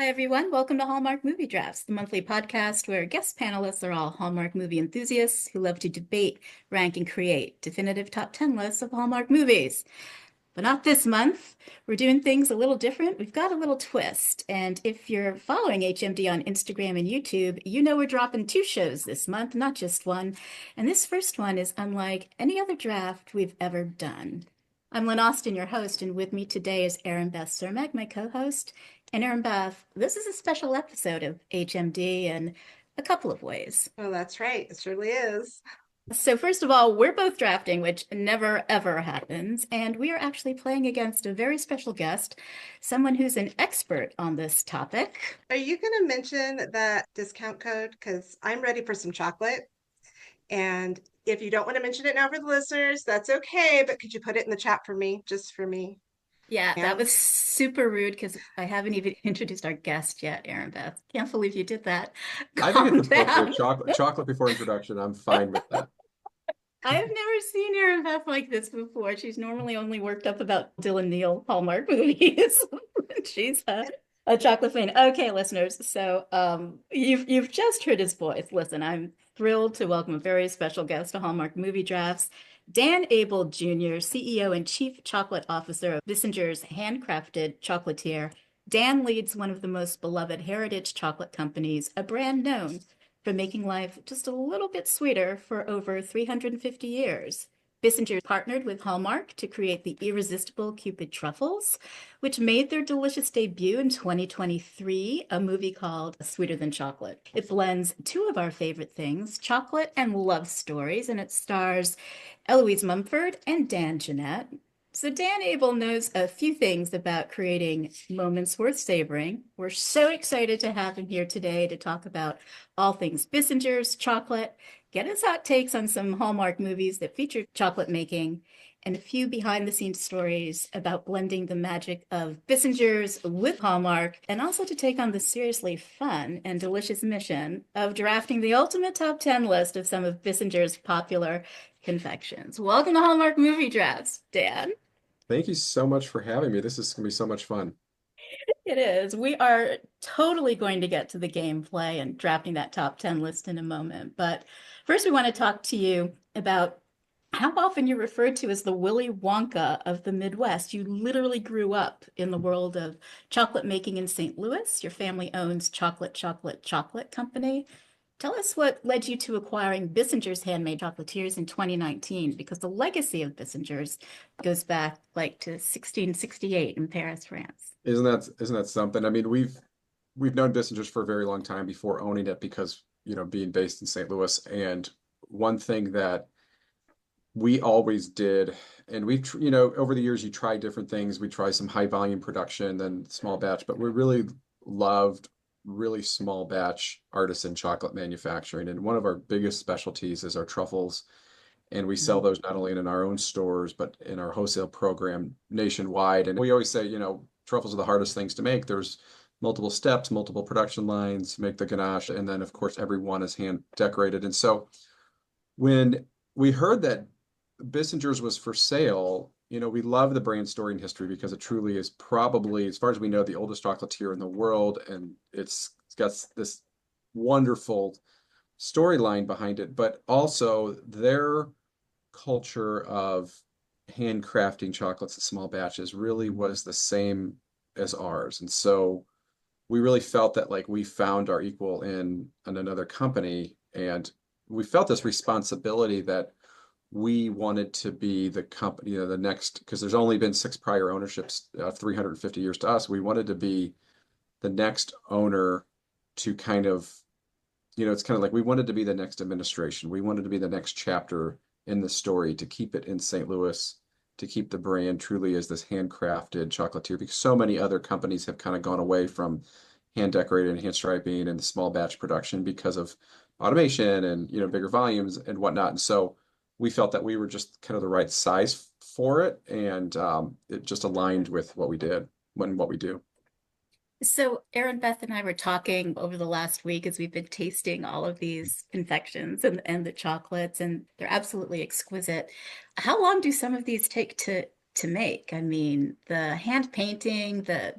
Hi, everyone. Welcome to Hallmark Movie Drafts, the monthly podcast where guest panelists are all Hallmark movie enthusiasts who love to debate, rank, and create definitive top 10 lists of Hallmark movies. But not this month. We're doing things a little different. We've got a little twist. And if you're following HMD on Instagram and YouTube, you know we're dropping two shows this month, not just one. And this first one is unlike any other draft we've ever done. I'm Lynn Austin, your host, and with me today is Erinbeth Cermak, my co-host. And Erinbeth, this is a special episode of HMD in a couple of ways. Oh, that's right. It surely is. So first of all, we're both drafting, which never ever happens, and we are actually playing against a very special guest, someone who's an expert on this topic. Are you going to mention that discount code? Because I'm ready for some chocolate. And if you don't want to mention it now for the listeners, that's okay. But could you put it in the chat for me, just for me? Yeah, that And was super rude because I haven't even introduced our guest yet, Aaron Beth. Can't believe you did that. I think it's Calm appropriate. down. Chocolate before introduction. I'm fine with that. I've never seen Erin Beth like this before. She's normally only worked up about Dylan Neal Hallmark movies. She's a chocolate fan. Okay, listeners. So you've just heard his voice. Listen, I'm thrilled to welcome a very special guest to Hallmark Movie Drafts. Dan Abel Jr., CEO and Chief Chocolate Officer of Bissinger's Handcrafted Chocolatier. Dan leads one of the most beloved heritage chocolate companies, a brand known for making life just a little bit sweeter for over 350 years. Bissinger partnered with Hallmark to create the irresistible Cupid Truffles, which made their delicious debut in 2023, a movie called Sweeter Than Chocolate. It blends two of our favorite things, chocolate and love stories, and it stars Eloise Mumford and Dan Jeannotte. So Dan Abel knows a few things about creating moments worth savoring. We're so excited to have him here today to talk about all things Bissinger's, chocolate, get his hot takes on some Hallmark movies that feature chocolate making, and a few behind the scenes stories about blending the magic of Bissinger's with Hallmark, and also to take on the seriously fun and delicious mission of drafting the ultimate top 10 list of some of Bissinger's popular confections. Welcome to Hallmark Movie Drafts, Dan. Thank you so much for having me. This is going to be so much fun. It is. We are totally going to get to the gameplay and drafting that top 10 list in a moment. But first, we want to talk to you about how often you're referred to as the Willy Wonka of the Midwest. You literally grew up in the world of chocolate making in St. Louis. Your family owns Chocolate Company. Tell us what led you to acquiring Bissinger's Handmade Chocolatiers in 2019, because the legacy of Bissinger's goes back like to 1668 in Paris, France. Isn't that something? I mean, we've known Bissingers for a very long time before owning it because, being based in St. Louis. And one thing that we always did, and over the years, you try different things. We try some high volume production, then small batch, but we really loved really small batch artisan chocolate manufacturing. And one of our biggest specialties is our truffles. And we sell those not only in our own stores, but in our wholesale program nationwide. And we always say, truffles are the hardest things to make. There's multiple steps, multiple production lines, make the ganache. And then, of course, every one is hand decorated. And so when we heard that Bissinger's was for sale, we love the brand story and history because it truly is probably, as far as we know, the oldest chocolatier in the world. And it's got this wonderful storyline behind it, but also their culture of handcrafting chocolates in small batches really was the same as ours. And so we really felt that like we found our equal in another company, and we felt this responsibility that we wanted to be the company, the next, because there's only been six prior ownerships of 350 years to us. We wanted to be the next owner to kind of, it's kind of like we wanted to be the next administration. We wanted to be the next chapter in the story to keep it in St. Louis, to keep the brand truly as this handcrafted chocolatier, because so many other companies have kind of gone away from hand decorated and hand striping and the small batch production because of automation and, bigger volumes and whatnot. And so we felt that we were just kind of the right size for it. And it just aligned with what we did and what we do. So, Erin Beth and I were talking over the last week as we've been tasting all of these confections and the chocolates, and they're absolutely exquisite. How long do some of these take to to make. I mean, the hand painting, the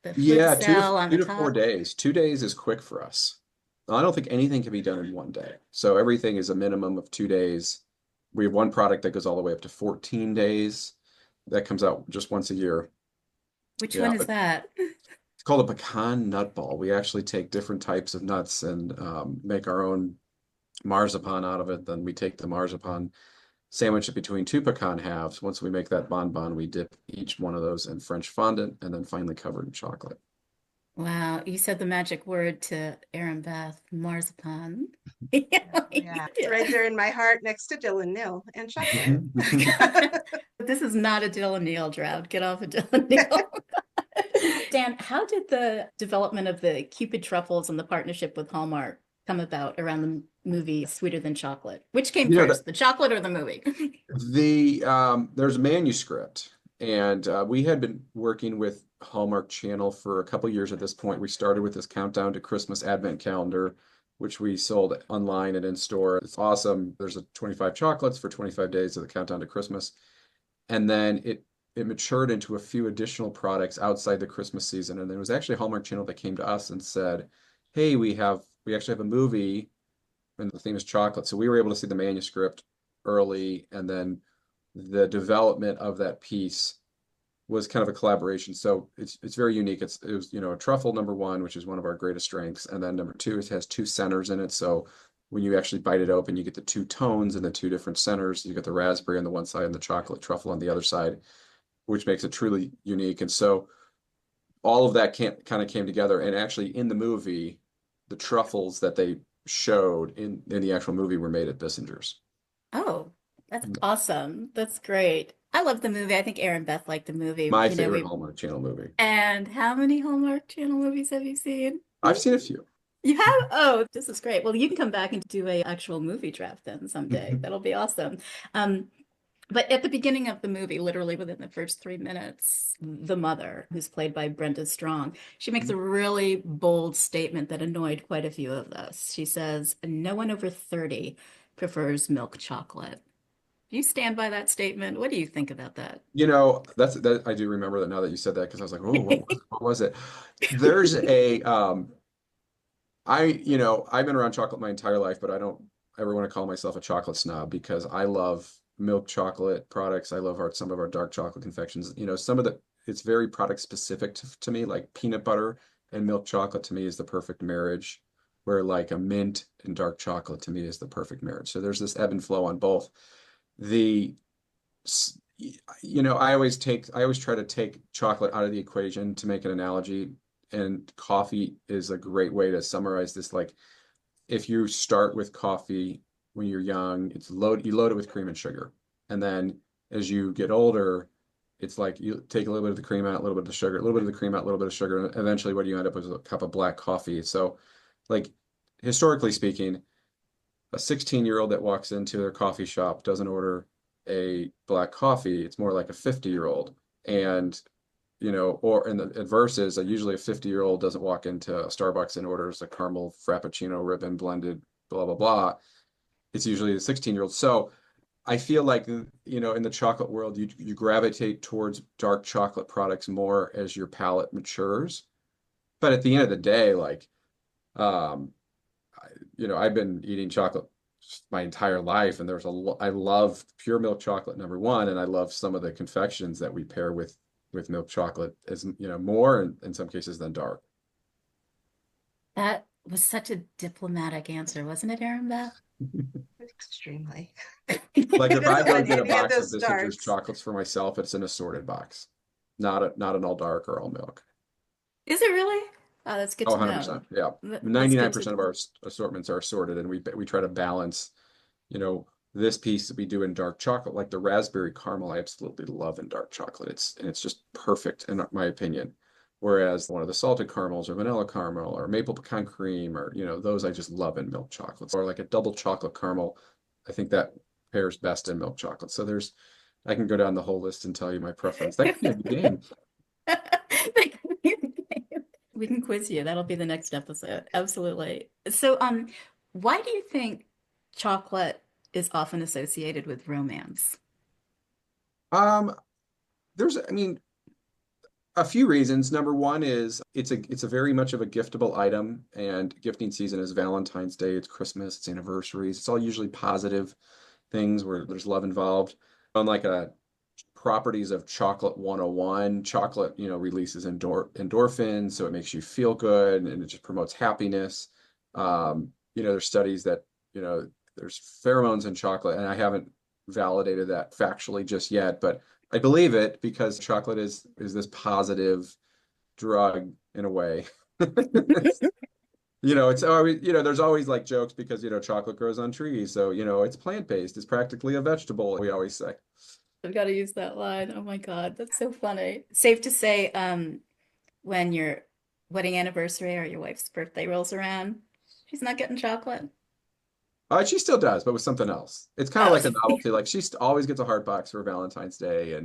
food Yeah, cell on two the to 4 days. 2 days is quick for us. I don't think anything can be done in one day. So everything is a minimum of 2 days. We have one product that goes all the way up to 14 days. That comes out just once a year. Which Yeah, one is but that? it's called a pecan nut ball. We actually take different types of nuts and make our own marzipan out of it. Then we take the marzipan, sandwich it between two pecan halves. Once we make that bonbon, we dip each one of those in French fondant and then finally covered in chocolate. Wow, you said the magic word to Erinbeth, marzipan. Yeah, Oh, yeah. It's yeah. right there in my heart next to Dylan Nil and chocolate. This is not a Dylan Neal drought. Get off of Dylan Neal. Dan, how did the development of the Cupid Truffles and the partnership with Hallmark come about around the movie Sweeter Than Chocolate? Which came You know, first, the chocolate or the movie? there's a manuscript, and we had been working with Hallmark Channel for a couple years at this point. We started with this countdown to Christmas advent calendar, which we sold online and in store. It's awesome. There's a 25 chocolates for 25 days of the countdown to Christmas. And then it matured into a few additional products outside the Christmas season. And then it was actually Hallmark Channel that came to us and said, "Hey, we actually have a movie and the theme is chocolate." So we were able to see the manuscript early, and then the development of that piece was kind of a collaboration. So it's very unique. It was, a truffle number one, which is one of our greatest strengths, and then number two, it has two centers in it. So when you actually bite it open, you get the two tones and the two different centers. You get the raspberry on the one side and the chocolate truffle on the other side, which makes it truly unique. And so all of that kind of came together. And actually, in the movie, the truffles that they showed in the actual movie were made at Bissinger's. Oh, that's awesome. That's great. I love the movie. I think Aaron Beth liked the movie. My You know, favorite we Hallmark Channel movie. and how many Hallmark Channel movies have you seen? I've seen a few. You have? Oh, this is great. Well, you can come back and do a actual movie draft then someday. That'll be awesome. Um, but at the beginning of the movie, literally within the first 3 minutes, the mother, who's played by Brenda Strong, she makes a really bold statement that annoyed quite a few of us. She says, "No one over 30 prefers milk chocolate." Do you stand by that statement? What do you think about that? That I do remember that now that you said that because I was like, oh, what was it? There's a I've been around chocolate my entire life, but I don't ever want to call myself a chocolate snob because I love milk chocolate products. I love some of our dark chocolate confections. It's very product specific to me, like peanut butter and milk chocolate to me is the perfect marriage, where like a mint and dark chocolate to me is the perfect marriage. So there's this ebb and flow on both. The I always try to take chocolate out of the equation to make an analogy, and coffee is a great way to summarize this. Like if you start with coffee when you're young, you load it with cream and sugar. And then as you get older, it's like you take a little bit of the cream out, a little bit of the sugar, a little bit of the cream out, a little bit of sugar, and eventually what do you end up with is a cup of black coffee. So like historically speaking, a 16-year-old that walks into their coffee shop doesn't order a black coffee. It's more like a 50-year-old. And, or in the versus, usually a 50-year-old doesn't walk into a Starbucks and orders a caramel frappuccino ribbon blended, blah, blah, blah. It's usually the 16-year-old. So I feel like, in the chocolate world, you gravitate towards dark chocolate products more as your palate matures. But at the end of the day, like, um, I've been eating chocolate my entire life, and I love pure milk chocolate number one, and I love some of the confections that we pair with milk chocolate as more in some cases than dark. That was such a diplomatic answer, wasn't it, Aaron Beth? Extremely. Like He if I doesn't go want get a any of box of those Bissinger's darks. chocolates for myself, it's an assorted box, not an all dark or all milk. Is it really? Oh, that's good Oh, to know. 100%. Yeah. That's good to 99% of our assortments are assorted, and we try to balance, you know, this piece that we do in dark chocolate, like the raspberry caramel, I absolutely love in dark chocolate. It's just perfect in my opinion. Whereas one of the salted caramels or vanilla caramel or maple pecan cream or, those I just love in milk chocolates. Or like a double chocolate caramel, I think that pairs best in milk chocolate. So I can go down the whole list and tell you my preference. That could be a good game. We can quiz you. That'll be the next episode. Absolutely. So, why do you think chocolate is often associated with romance? Um, I mean, a few reasons. Number one is it's a very much of a giftable item, and gifting season is Valentine's Day, it's Christmas, it's anniversaries. It's all usually positive things where there's love involved. Unlike a properties of chocolate 101, chocolate, releases endorphins, so it makes you feel good and it just promotes happiness. There's studies that, there's pheromones in chocolate, and I haven't validated that factually just yet, but I believe it because chocolate is this positive drug in a way. It's always, there's always like jokes because, chocolate grows on trees. So, it's plant-based. It's practically a vegetable, we always say. I've got to use that line. Oh my God, that's so funny. Safe to say, when your wedding anniversary or your wife's birthday rolls around, she's not getting chocolate. She still does, but with something else. It's kind of Oh, like a novelty. Like always gets a hard box for Valentine's Day,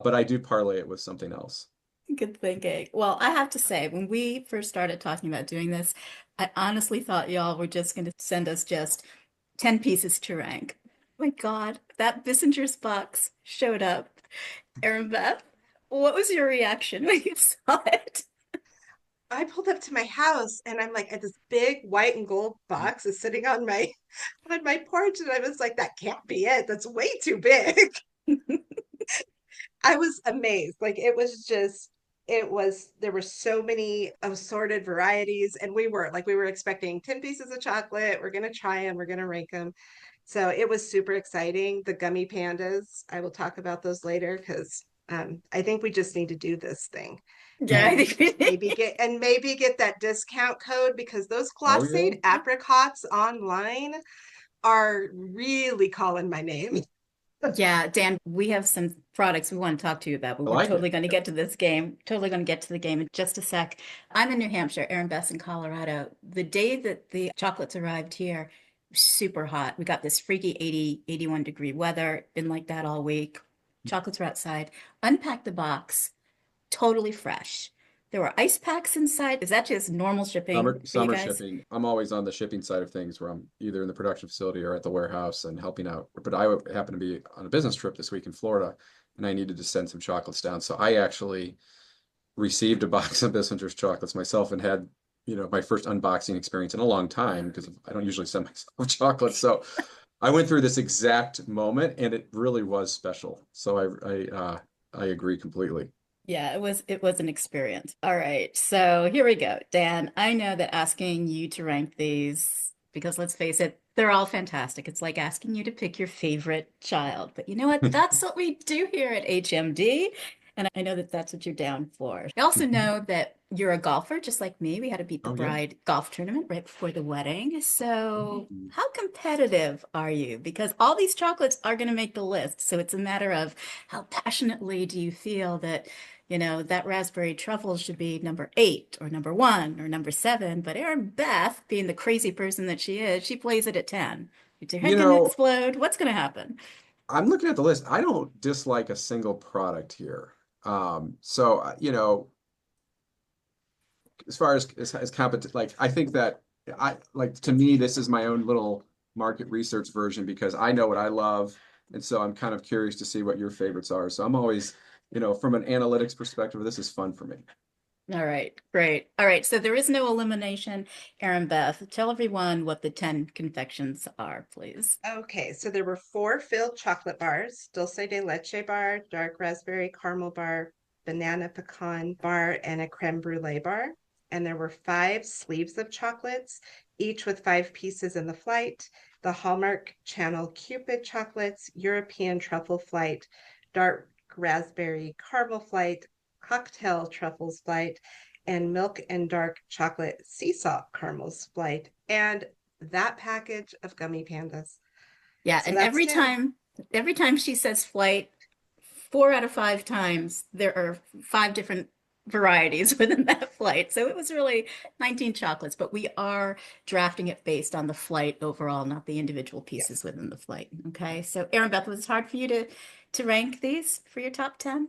but I do parlay it with something else. good thinking. Well, I have to say, when we first started talking about doing this, I honestly thought y'all were just going to send us just 10 pieces to rank. Oh my God, that Bissinger's box showed up. Erinbeth, what was your reaction when you saw it? I pulled up to my house and I'm like, at this big white and gold box is sitting on my porch, and I was like, that can't be it. That's way too big. I was amazed. Like it was there were so many assorted varieties, and we were expecting 10 pieces of chocolate. We're gonna try them, we're gonna rank them. So it was super exciting. The gummy pandas, I will talk about those later because I think we just need to do this thing Yeah, I and think maybe get that discount code because those Oh yeah, glossade apricots online are really calling my name. yeah, Dan, we have some products we want to talk to you about, but I we're like it. totally going to get to this game. Totally going to get to the game in just a sec. I'm in New Hampshire, Erin Beth's in Colorado. The day that the chocolates arrived here, super hot. We got this freaky 80, 81-degree weather, been like that all week. Chocolates were outside. Unpacked the box, totally fresh. There were ice packs inside. Is that just normal shipping for you Summer guys? shipping. I'm always on the shipping side of things where I'm either in the production facility or at the warehouse and helping out. But I happen to be on a business trip this week in Florida, and I needed to send some chocolates down. So I actually received a box of Bissinger's chocolates myself and had, my first unboxing experience in a long time because I don't usually send myself chocolates. So I went through this exact moment, and it really was special. So I agree completely. Yeah, it was an experience. All right. So here we go. Dan, I know that asking you to rank these, because let's face it, they're all fantastic. It's like asking you to pick your favorite child. But you know what? That's what we do here at HMD. And I know that that's what you're down for. I also know that you're a golfer, just like me. We had a Beat the Oh yeah. Bride golf tournament right before the wedding. So Mhm. how competitive are you? Because all these chocolates are going to make the list. So it's a matter of how passionately do you feel that that raspberry truffle should be number 8 or number 1 or number 7. But Erinbeth, being the crazy person that she is, she plays it at 10. Is your You head going to know, explode? What's going to happen? I'm looking at the list. I don't dislike a single product here. So as far as competition, like I think that I like to me, this is my own little market research version because I know what I love, and so I'm kind of curious to see what your favorites are. So I'm always, from an analytics perspective, this is fun for me. All right, great. All right, so there is no elimination. Erinbeth, tell everyone what the 10 confections are, please. Okay, so there were four filled chocolate bars, dulce de leche bar, dark raspberry caramel bar, banana pecan bar, and a creme brulee bar. And there were five sleeves of chocolates, each with five pieces in the flight. The Hallmark Channel Cupid chocolates, European truffle flight, dark raspberry caramel flight, cocktail truffles flight, and milk and dark chocolate sea salt caramels flight. And that package of gummy pandas. Yeah, So and that's 10. every time she says flight, 4 out of 5 times there are 5 different varieties within that flight. So it was really 19 chocolates, but we are drafting it based on the flight overall, not the individual pieces Yes, within the flight. Okay. So Aaron Beth, was it hard for you to rank these for your top 10?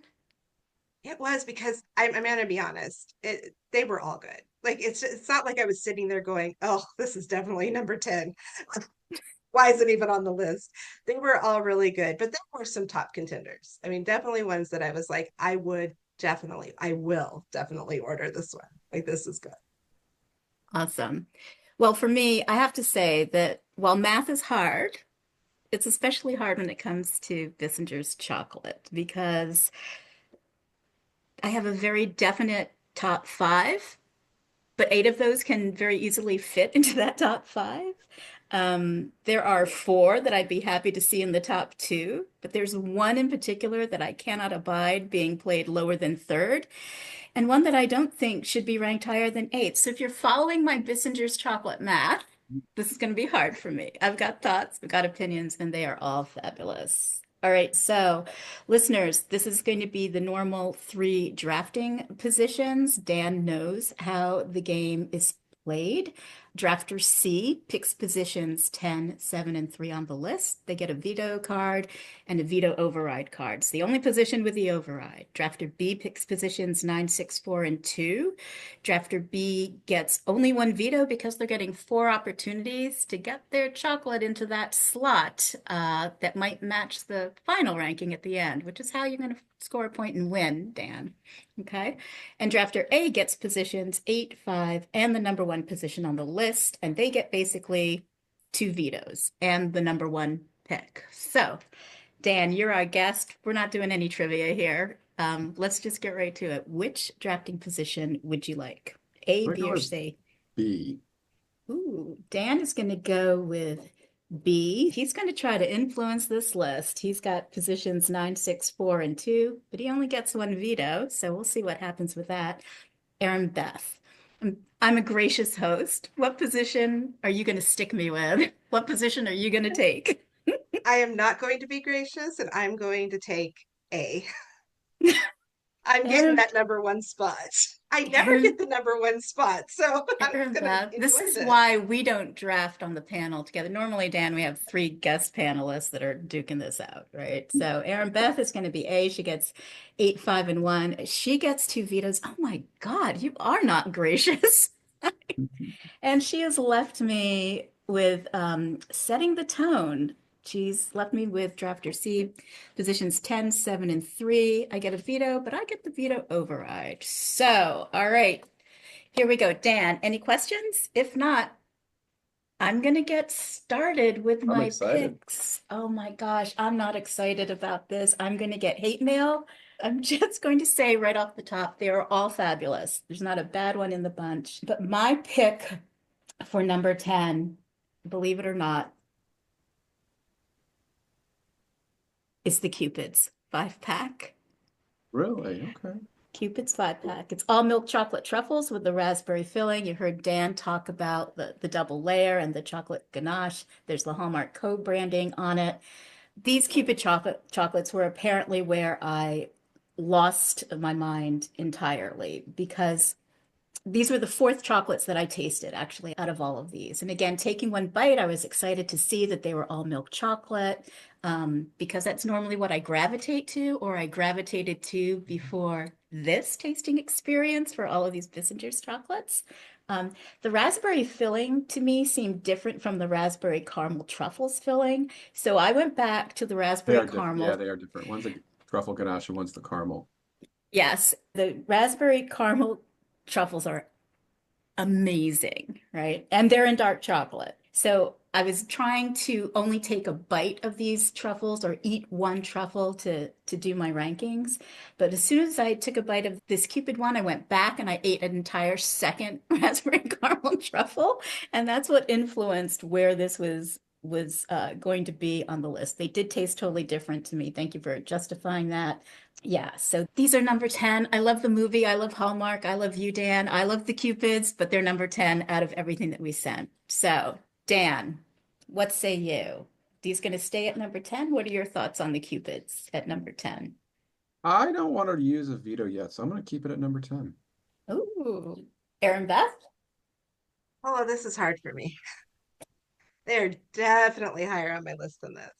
it was because I'm gonna be honest. They were all good. Like it's not like I was sitting there going, "Oh, this is definitely number 10." why is it even on the list? They were all really good, but there were some top contenders. I mean, definitely ones that I was like, I will definitely order this one. Like, this is good. Awesome. Well, for me, I have to say that while math is hard, it's especially hard when it comes to Bissinger's chocolate because I have a very definite top five, but eight of those can very easily fit into that top five. There are four that I'd be happy to see in the top two, but there's one in particular that I cannot abide being played lower than third, and one that I don't think should be ranked higher than eighth. So if you're following my Bissinger's chocolate math, this is going to be hard for me. I've got thoughts, I've got opinions, and they are all fabulous. All right, so listeners, this is going to be the normal three drafting positions. Dan knows how the game is played. Drafter C picks positions 10, 7, and 3 on the list. They get a veto card and a veto override card. It's the only position with the override. Drafter B picks positions 9, 6, 4, and 2. Drafter B gets only one veto because they're getting 4 opportunities to get their chocolate into that slot that might match the final ranking at the end, which is how you're going to score a point and win, Dan. Okay. And drafter A gets positions 8, 5, and the number 1 position on the list, and they get basically 2 vetoes and the number 1 pick. So, Dan, you're our guest. We're not doing any trivia here. Let's just get right to it. Which drafting position would you like? A, I'm gonna B, go or with C? B. Ooh, Dan is going to go with B. He's going to try to influence this list. He's got positions 9, 6, 4, and 2, but he only gets one veto, so we'll see what happens with that. Erinbeth, I'm a gracious host. What position are you going to stick me with? What position are you going to take? I am not going to be gracious, and I'm going to take A. I'm getting Erin, that number 1 spot. I never Erin, get the number 1 spot, so I'm gonna Erinbeth, this enjoy is this. why we don't draft on the panel together. Normally, Dan, we have 3 guest panelists that are duking this out, right? So Erinbeth is going to be A. She gets 8, 5, and 1. She gets 2 vetoes. Oh my God, you are not gracious. And she has left me with setting the tone. She's left me with drafter C, positions 10, 7, and 3. I get a veto, but I get the veto override. So, all right, here we go. Dan, any questions? If not, I'm going to get started with I'm my excited. picks. Oh my gosh, I'm not excited about this. I'm going to get hate mail. I'm just going to say right off the top, they are all fabulous. There's not a bad one in the bunch. But my pick for number 10, believe it or not, is the Cupid's 5-pack. Really? Okay. Cupid's 5-pack. It's all milk chocolate truffles with the raspberry filling. You heard Dan talk about the double layer and the chocolate ganache. There's the Hallmark code branding on it. These Cupid chocolates were apparently where I lost my mind entirely because these were the 4th chocolates that I tasted actually out of all of these. And again, taking one bite, I was excited to see that they were all milk chocolate because that's normally what I gravitate to or I gravitated to before this tasting experience for all of these Bissinger's chocolates. The raspberry filling to me seemed different from the raspberry caramel truffles filling. So I went back to the They raspberry are different. Yeah, caramel. they are different. One's a truffle ganache and one's the caramel. Yes, the raspberry caramel truffles are amazing, right? And they're in dark chocolate. So I was trying to only take a bite of these truffles or eat one truffle to do my rankings. But as soon as I took a bite of this Cupid one, I went back and I ate an entire second raspberry caramel truffle. And that's what influenced where this was going to be on the list. They did taste totally different to me. Thank you for justifying that. Yeah, so these are number 10. I love the movie. I love Hallmark. I love you, Dan. I love the Cupids, but they're number 10 out of everything that we sent. So, Dan, what say you? These going to stay at number 10? What are your thoughts on the Cupids at number 10? I don't want to use a veto yet, so I'm going to keep it at number 10. Ooh, Aaron Beth? Oh, this is hard for me. They're definitely higher on my list than this.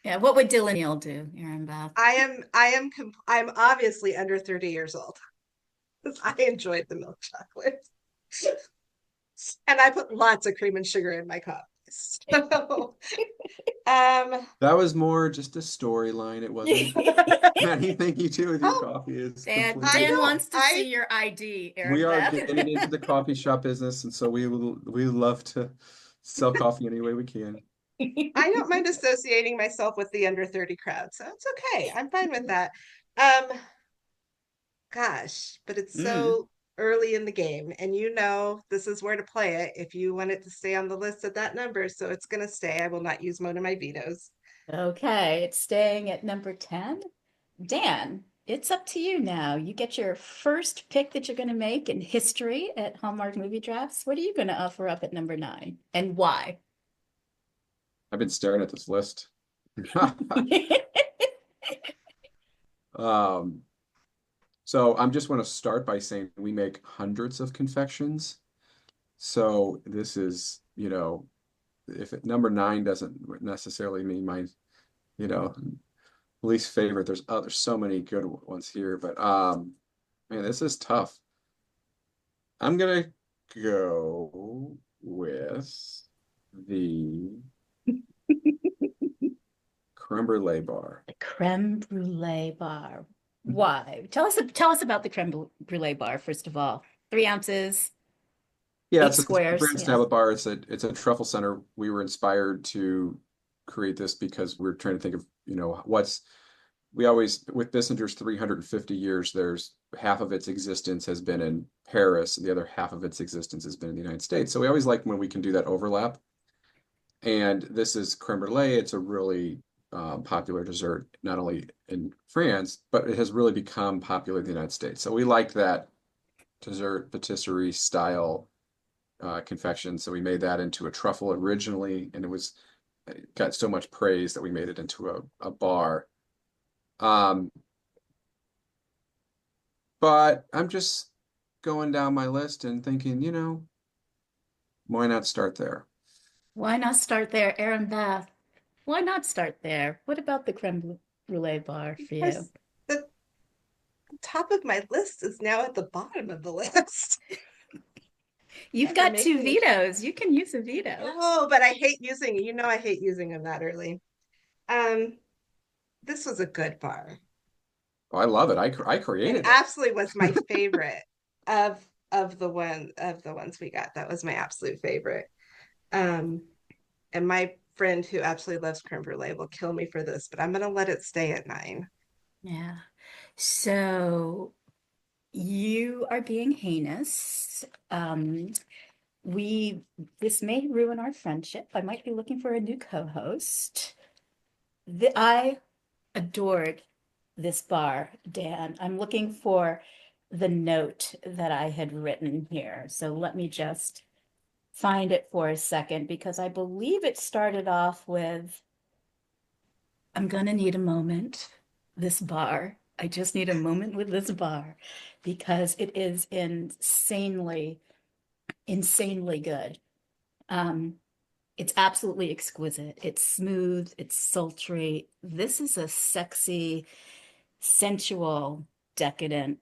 Yeah, what would Dylan Neal do, Aaron Beth? I'm obviously under 30 years old. I enjoyed the milk chocolate. And I put lots of cream and sugar in my cup. So, um, That was more just a storyline. It wasn't anything you do with your oh, coffee is Dan, I completely. Dan don't, wants to see your ID, We are Erinbeth. getting into the coffee shop business, and so we love to sell coffee any way we can. I don't mind associating myself with the under 30 crowd, so it's okay. I'm fine with that. Um, Gosh, but it's Mm, so early in the game, and you know this is where to play it if you want it to stay on the list at that number. So it's going to stay. I will not use one of my vetoes. okay, it's staying at number 10. Dan, it's up to you now. You get your first pick that you're going to make in history at Hallmark Movie Drafts. What are you going to offer up at number 9 and why? I've been staring at this list. Um, so I'm just want to start by saying we make hundreds of confections. So this is, if number 9 doesn't necessarily mean my, you know, least favorite, there's so many good ones here, but man, this is tough. I'm gonna go with the creme brulee bar. The creme brulee bar. Why? Tell us about the creme brulee bar, first of all. 3 ounces, Yeah, eight it's a squares. brand Yes. style bar. It's a truffle center. We were inspired to create this because we're trying to think of, we always, with Bissinger's 350 years, there's half of its existence has been in Paris, and the other half of its existence has been in the United States. So we always like when we can do that overlap. And this is creme brulee. It's a really popular dessert, not only in France, but it has really become popular in the United States. So we liked that dessert patisserie style confection. So we made that into a truffle originally, and it got so much praise that we made it into a bar. Um, but I'm just going down my list and thinking, why not start there? Why not start there, Aaron Beth? Why not start there? What about the creme brulee bar for you? Because the top of my list is now at the bottom of the list You've after got 2 making. vetoes. You can use a veto. Oh, but I hate using, I hate using them that early. Um, this was a good bar. Oh, I love it. I It created it. absolutely was my favorite of the ones we got. That was my absolute favorite. Um, and my friend who absolutely loves creme brulee will kill me for this, but I'm gonna let it stay at 9. Yeah. So you are being heinous. We this may ruin our friendship. I might be looking for a new co-host. I adored this bar, Dan. I'm looking for the note that I had written here. So let me just find it for a second because I believe it started off with, I'm gonna need a moment. This bar. I just need a moment with this bar because it is insanely, insanely good. Um, it's absolutely exquisite. It's smooth, it's sultry. This is a sexy, sensual, decadent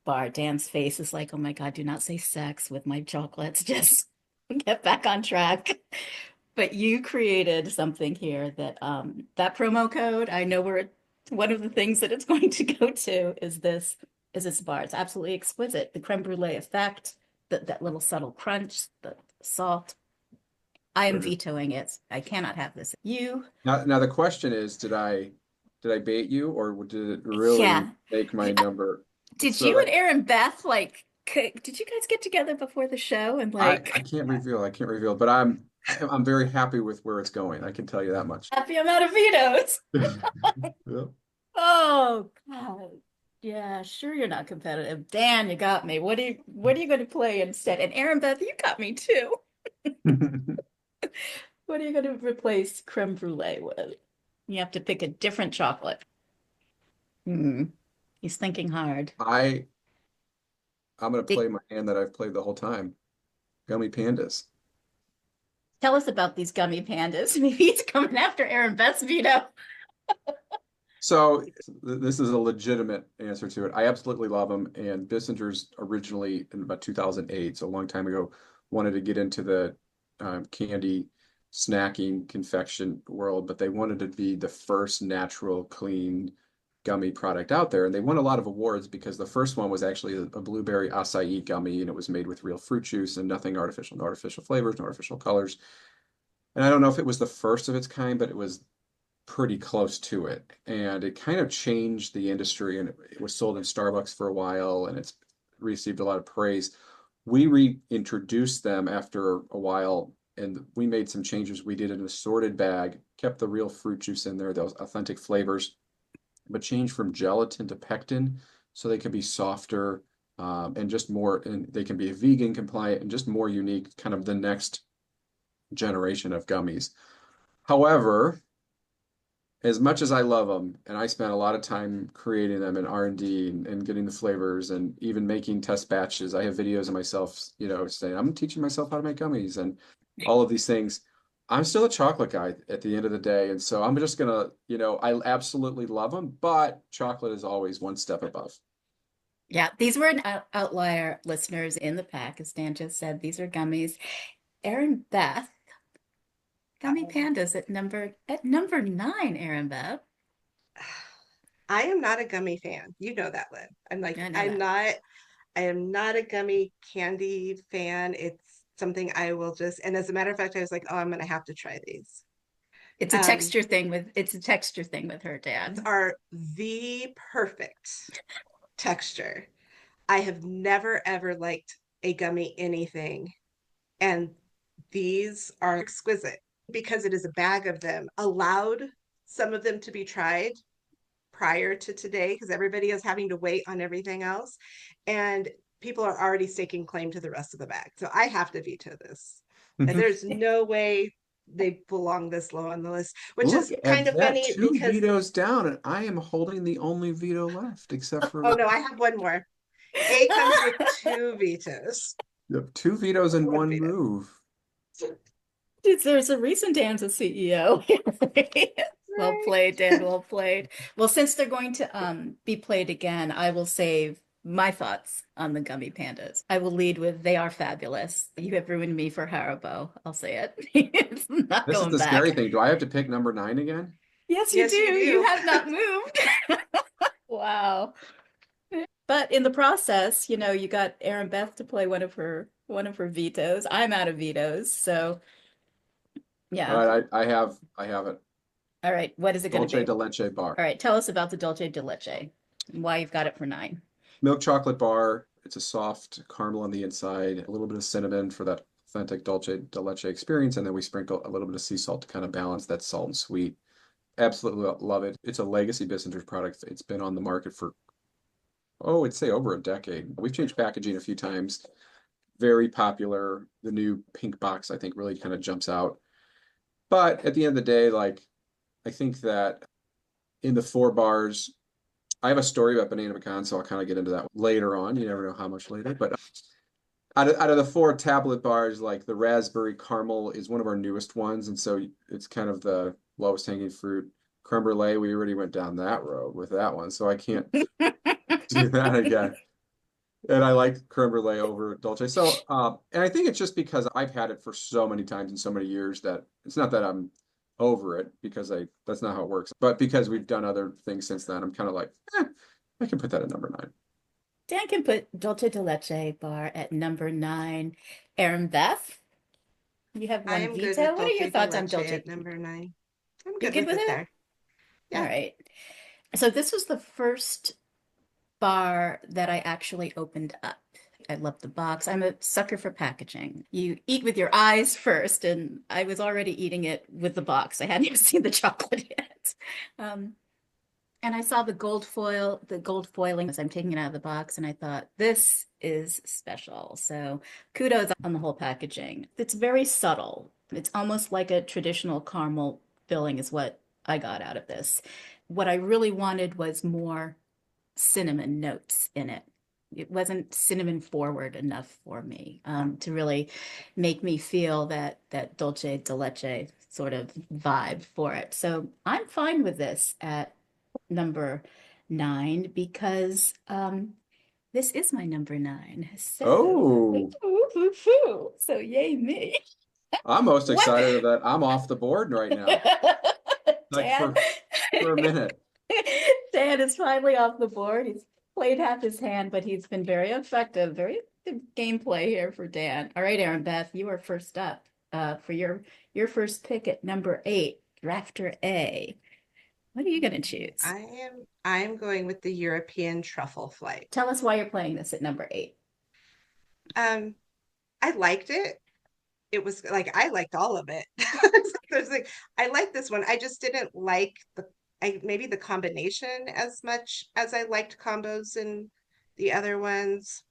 bar. Dan's face is like, oh my God, do not say sex with my chocolates. Just get back on track. But you created something here that that promo code, I know where one of the things that it's going to go to is this bar. It's absolutely exquisite. The creme brulee effect, that little subtle crunch, the salt. I am vetoing it. I cannot have this. You, Now the question is, did I bait you, or did it really yeah. make my number? Did So you and that Aaron Beth did you guys get together before the show and I can't reveal, but I'm very happy with where it's going. I can tell you that much. happy amount of vetoes? Yep. Oh God. Yeah, sure you're not competitive. Dan, you got me. What are you going to play instead? And Aaron Beth, you got me too. What are you going to replace creme brulee with? You have to pick a different chocolate. Hmm. He's thinking hard. I I'm gonna They, play my hand that I've played the whole time. Gummy pandas. tell us about these gummy pandas. Maybe he's coming after Aaron Beth's veto. So this is a legitimate answer to it. I absolutely love them. And Bissinger's originally in about 2008, so a long time ago, wanted to get into the candy snacking confection world, but they wanted to be the first natural, clean gummy product out there. And they won a lot of awards because the first one was actually a blueberry acai gummy, and it was made with real fruit juice and nothing artificial, no artificial flavors, no artificial colors. And I don't know if it was the first of its kind, but it was pretty close to it. And it kind of changed the industry, and it was sold in Starbucks for a while, and it's received a lot of praise. We reintroduced them after a while, and we made some changes. We did an assorted bag, kept the real fruit juice in there, those authentic flavors, but changed from gelatin to pectin so they could be softer, and just more, and they can be vegan compliant and just more unique, kind of the next generation of gummies. However, as much as I love them, and I spent a lot of time creating them in R&D and getting the flavors and even making test batches. I have videos of myself, saying I'm teaching myself how to make gummies and all of these things. I'm still a chocolate guy at the end of the day. And so I'm just gonna, I absolutely love them, but chocolate is always one step above. Yeah, these were an outlier, listeners, in the pack, as Dan just said. These are gummies. Erinbeth, gummy pandas at number 9, Erinbeth. I am not a gummy fan. You know that, Lynn. I know that. I am not a gummy candy fan. It's something I will just, and as a matter of fact, I was like, oh, I'm gonna have to try these. It's a Um, texture thing with her, Dan. are the perfect texture. I have never ever liked a gummy anything, and these are exquisite because it is a bag of them. Allowed some of them to be tried prior to today because everybody is having to wait on everything else, and people are already staking claim to the rest of the bag. So I have to veto this. And there's no way they belong this low on the list, which Look is kind at of that, funny two because vetoes down, and I am holding the only veto left, except for oh no, I have one more. A comes with two vetoes. two vetoes in One one veto. move. There's a reason Dan's a CEO. Well Right. played, Dan. Well played. Well, since they're going to be played again, I will save my thoughts on the gummy pandas. I will lead with they are fabulous. You have ruined me for Haribo. I'll say it. It's not This is going the scary back. thing. Do I have to pick number 9 again? Yes, you do. Yes, you You do. have not moved. Wow. But in the process, you got Erin Beth to play one of her vetoes. I'm out of vetoes, so All yeah. right, I have it. All right, what is it going to Dolce be? de leche bar. All right, tell us about the Dolce de Leche and why you've got it for 9. Milk chocolate bar. It's a soft caramel on the inside, a little bit of cinnamon for that authentic Dolce de leche experience, and then we sprinkle a little bit of sea salt to kind of balance that salt and sweet. Absolutely love it. It's a legacy Bissinger product. It's been on the market for, oh, I'd say over a decade. We've changed packaging a few times. Very popular. The new pink box, I think, really kind of jumps out. But at the end of the day, like, I think that in the 4 bars, I have a story about banana pecan, so I'll kind of get into that later on. You never know how much later. But out of the 4 tablet bars, like the raspberry caramel is one of our newest ones. And so it's kind of the lowest hanging fruit. Creme brulee, we already went down that road with that one. So I can't do that again. And I like creme brulee over dolce. So, and I think it's just because I've had it for so many times and so many years that it's not that I'm over it because that's not how it works. But because we've done other things since then, I'm kind of like, I can put that at number 9. Dan can put Dolce de Leche bar at number 9. Erin Beth, you have I one am good veto. with What are your Dulce de thoughts on Leche Dolce? at number 9. I'm You're good good with with it it? there. All Yeah. right. So this was the first bar that I actually opened up. I love the box. I'm a sucker for packaging. You eat with your eyes first, and I was already eating it with the box. I hadn't even seen the chocolate yet. Um, and I saw the gold foiling as I'm taking it out of the box, and I thought, this is special. So kudos on the whole packaging. It's very subtle. It's almost like a traditional caramel filling is what I got out of this. What I really wanted was more cinnamon notes in it. It wasn't cinnamon forward enough for me to really make me feel that dolce de leche sort of vibe for it. So I'm fine with this at number 9 because this is my number 9. So Oh, so yay me. I'm most What? excited that I'm off the board right now. Like Dan, for a minute. Dan is finally off the board. He's played half his hand, but he's been very effective. Very good gameplay here for Dan. All right, Aaron Beth, you are first up for your first pick at number 8, Drafter A. What are you going to choose? I'm going with the European truffle flight. Tell us why you're playing this at number 8. Um, I liked it. It was like I liked all of it. There's like I like this one. I just didn't like maybe the combination as much as I liked combos in the other ones.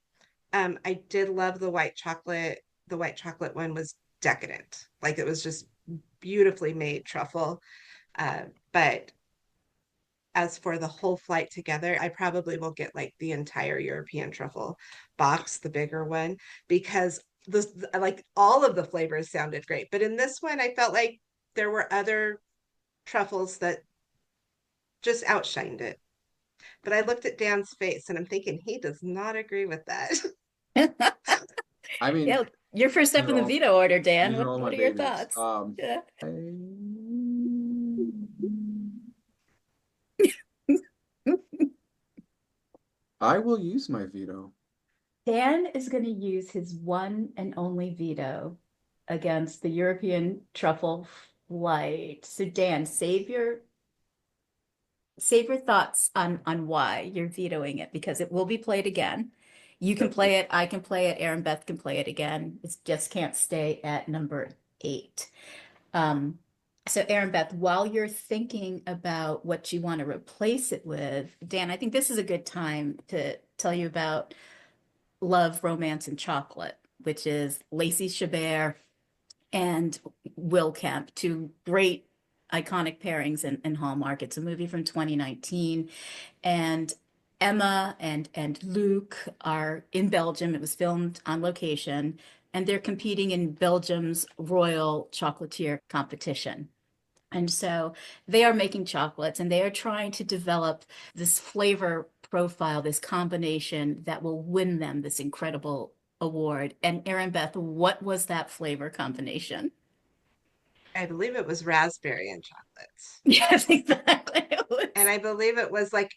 I did love the white chocolate. The white chocolate one was decadent. Like it was just beautifully made truffle. But as for the whole flight together, I probably will get like the entire European truffle box, the bigger one, because this like all of the flavors sounded great. But in this one, I felt like there were other truffles that just outshined it. But I looked at Dan's face and I'm thinking he does not agree with that. I mean, Yeah, you're first these up are in the all veto order, Dan. these are all my What are your babies. thoughts? Yeah. I will use my veto. Dan is going to use his one and only veto against the European truffle flight. So Dan, save your thoughts on why you're vetoing it because it will be played again. You can Yep. play it, I can play it, Aaron Beth can play it again. It just can't stay at number 8. Um, so Aaron Beth, while you're thinking about what you want to replace it with, Dan, I think this is a good time to tell you about Love, Romance, and Chocolate, which is Lacey Chabert and Will Kemp, two great iconic pairings in Hallmark. It's a movie from 2019, and Emma and Luke are in Belgium. It was filmed on location, and they're competing in Belgium's Royal Chocolatier competition. And so they are making chocolates and they are trying to develop this flavor profile, this combination that will win them this incredible award. And Erin Beth, what was that flavor combination? I believe it was raspberry and chocolates. Yes, exactly. And I believe it was like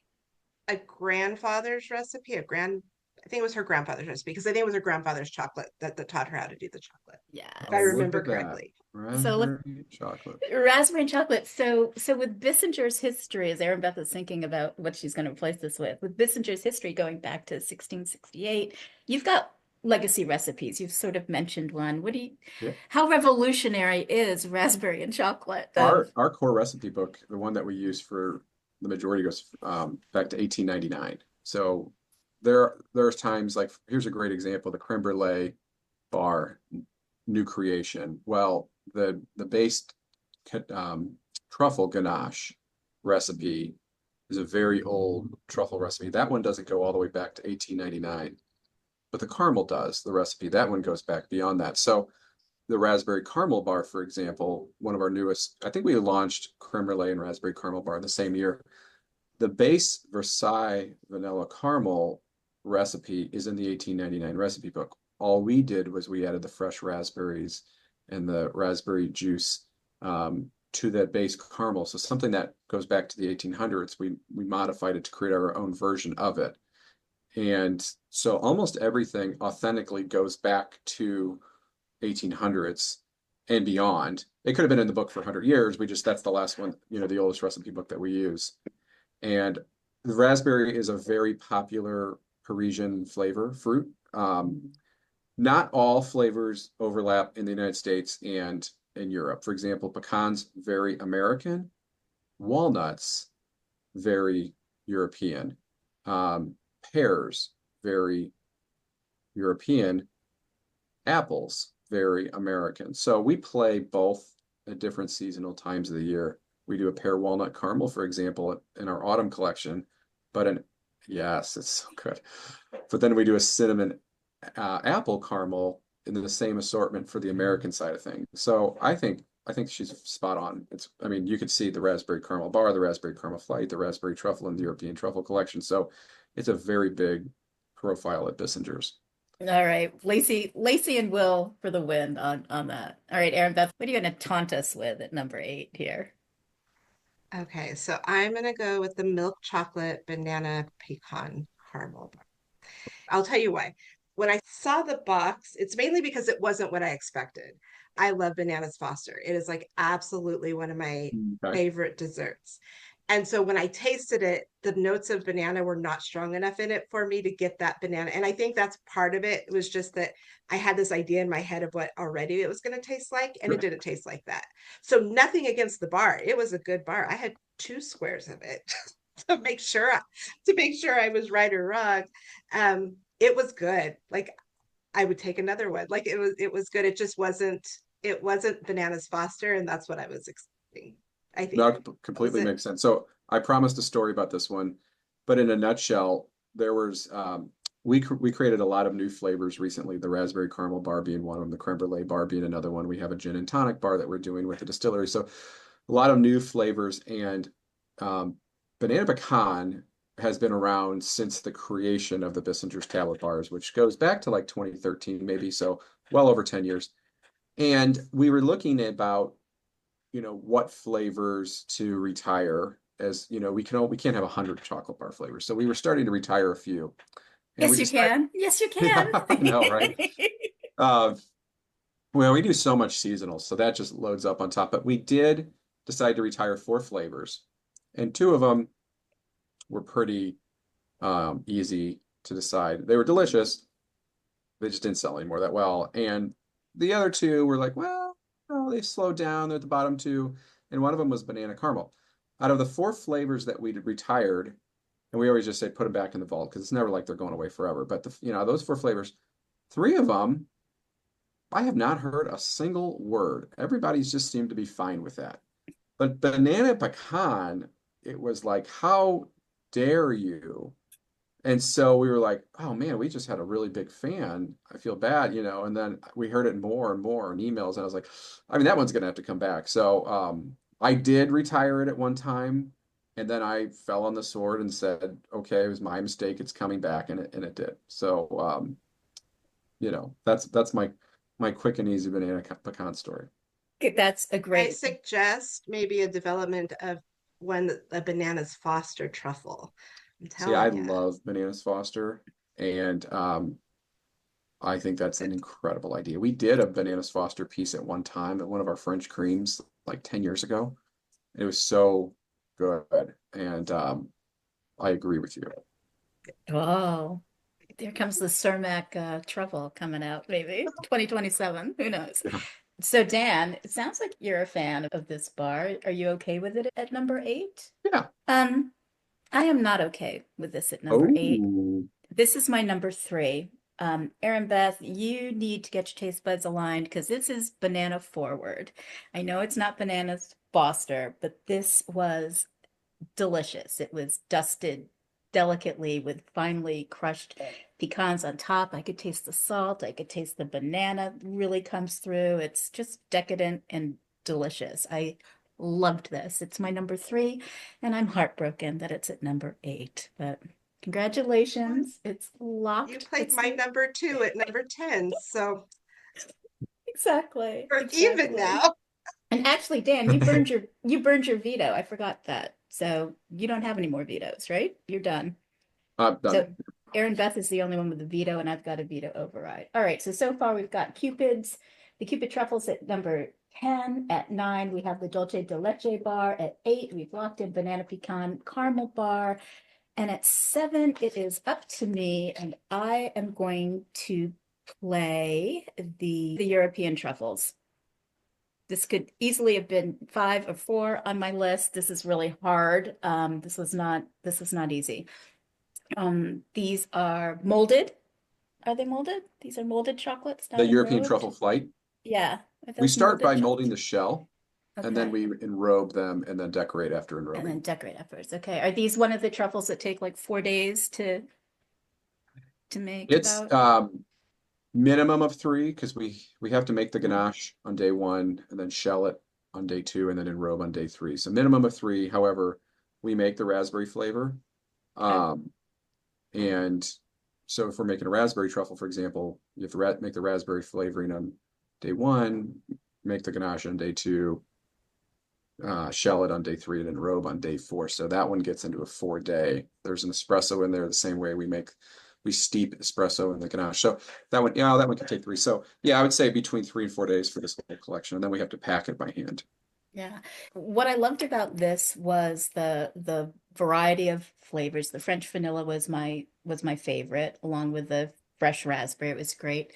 a grandfather's recipe, I think it was her grandfather's recipe because I think it was her grandfather's chocolate that taught her how to do the chocolate, if I Oh, Yes. look remember at that. correctly. So look, Raspberry chocolate. raspberry and chocolate. So with Bissinger's history, as Erin Beth is thinking about what she's going to replace this with Bissinger's history going back to 1668, you've got legacy recipes. You've sort of mentioned one. Yeah. How revolutionary is raspberry and chocolate? Our core recipe book, the one that we use for the majority goes back to 1899. So there's times like here's a great example, the creme brulee bar, new creation. Well, the base truffle ganache recipe is a very old truffle recipe. That one doesn't go all the way back to 1899, but the caramel does, the recipe. That one goes back beyond that. So the raspberry caramel bar, for example, one of our newest, I think we launched creme brulee and raspberry caramel bar the same year. The base Versailles vanilla caramel recipe is in the 1899 recipe book. All we did was we added the fresh raspberries and the raspberry juice to that base caramel. So something that goes back to the 1800s, we modified it to create our own version of it. And so almost everything authentically goes back to 1800s and beyond. It could have been in the book for 100 years. That's the last one, the oldest recipe book that we use. And the raspberry is a very popular Parisian flavor fruit. Not all flavors overlap in the United States and in Europe. For example, pecans, very American. Walnuts, very European. Pears, very European. Apples, very American. So we play both at different seasonal times of the year. We do a pear walnut caramel, for example, in our autumn collection, yes, it's so good. But then we do a cinnamon apple caramel in the same assortment for the American side of things. So I think she's spot on. You could see the raspberry caramel bar, the raspberry caramel flight, the raspberry truffle, and the European truffle collection. So it's a very big profile at Bissinger's. All right, Lacey and Will for the win on that. All right, Erin Beth, what are you going to taunt us with at number 8 here? Okay, so I'm gonna go with the milk chocolate banana pecan caramel. I'll tell you why. When I saw the box, it's mainly because it wasn't what I expected. I love bananas Foster. It is like absolutely one of my Okay. favorite desserts. And so when I tasted it, the notes of banana were not strong enough in it for me to get that banana. And I think that's part of it. It was just that I had this idea in my head of what already it was going to taste like, and it didn't taste like that. So nothing against the bar. It was a good bar. I had 2 squares of it to make sure I was right or wrong. It was good. Like I would take another one. Like it was good. It wasn't bananas Foster, and that's what I was expecting. I think That that was completely it. makes sense. So I promised a story about this one, but in a nutshell, there was we created a lot of new flavors recently. The raspberry caramel bar being one of them, the creme brulee bar being another one. We have a gin and tonic bar that we're doing with the distillery. So a lot of new flavors, and um, banana pecan has been around since the creation of the Bissinger's tablet bars, which goes back to like 2013 maybe. So well over 10 years. And we were looking at about what flavors to retire, as we can't have 100 chocolate bar flavors, so we were starting to retire a few, and we Yes, you decided. can. Yes, you Yeah, can. I know, right? uh, well, we do so much seasonal, so that just loads up on top, but we did decide to retire 4 flavors, and 2 of them were pretty easy to decide. They were delicious, they just didn't sell anymore that well, and the other 2 were like, well, no, they slowed down. They're at the bottom 2, and one of them was banana caramel. Out of the 4 flavors that we retired, and we always just say put them back in the vault because it's never like they're going away forever. But those 4 flavors, 3 of them, I have not heard a single word. Everybody's just seemed to be fine with that. But banana pecan, it was like, how dare you? And so we were like, oh man, we just had a really big fan. I feel bad, and then we heard it more and more in emails. And I was like, I mean, that one's gonna have to come back. So I did retire it at one time, and then I fell on the sword and said, okay, it was my mistake. It's coming back, and it did. So that's my quick and easy banana pecan story. That's a I great. suggest maybe a development of a bananas Foster truffle. I'm See, I telling you. love bananas Foster, and I think that's an incredible idea. We did a bananas Foster piece at one time at one of our French creams like 10 years ago. It was so good. And I agree with you. Oh, there comes the Cermak truffle coming out, maybe 2027. Who knows? Yeah. So, Dan, it sounds like you're a fan of this bar. Are you okay with it at number 8? Yeah. Um, I am not okay with this at number 8. Oh, This is my number 3. Erin Beth, you need to get your taste buds aligned because this is banana forward. I know it's not bananas Foster, but this was delicious. It was dusted delicately with finely crushed pecans on top. I could taste the salt. I could taste the banana really comes through. It's just decadent and delicious. I loved this. It's my number 3, and I'm heartbroken that it's at number 8. But congratulations, it's You locked. played It's my number 2 at number 10, so exactly, we're even exactly. now. And actually, Dan, you burned your veto. I forgot that. So you don't have any more vetoes, right? You're done. I'm So done. Erin Beth is the only one with a veto, and I've got a veto override. All right. So far we've got the Cupid Truffles at number 10. At 9, we have the Dolce de Leche bar. At 8, we've locked in Banana Pecan Caramel bar. And at 7, it is up to me, and I am going to play the European truffles. This could easily have been 5 or 4 on my list. This is really hard. This was not easy. These are molded. Are they molded? These are molded chocolates, The not European enrobed. truffle flight. Yeah, are We those start molded by molding chocolates? the shell, and then Okay. we enrobe them and then decorate after And then enrobing. decorate afterwards. Okay. Are these one of the truffles that take like 4 days to make It's about? minimum of 3 because we have to make the ganache on day 1 and then shell it on day 2 and then enrobe on day 3. So minimum of 3. However, we make the raspberry flavor. Okay. Um, and so if we're making a raspberry truffle, for example, you have to make the raspberry flavoring on day one, make the ganache on day two, shell it on day three, and then robe on day four. So that one gets into a 4 day. There's an espresso in there the same way we steep espresso in the ganache. So that one, yeah, that one can take 3. So yeah, I would say between 3 and 4 days for this whole collection. And then we have to pack it by hand. Yeah. What I loved about this was the variety of flavors. The French vanilla was my favorite, along with the fresh raspberry. It was great.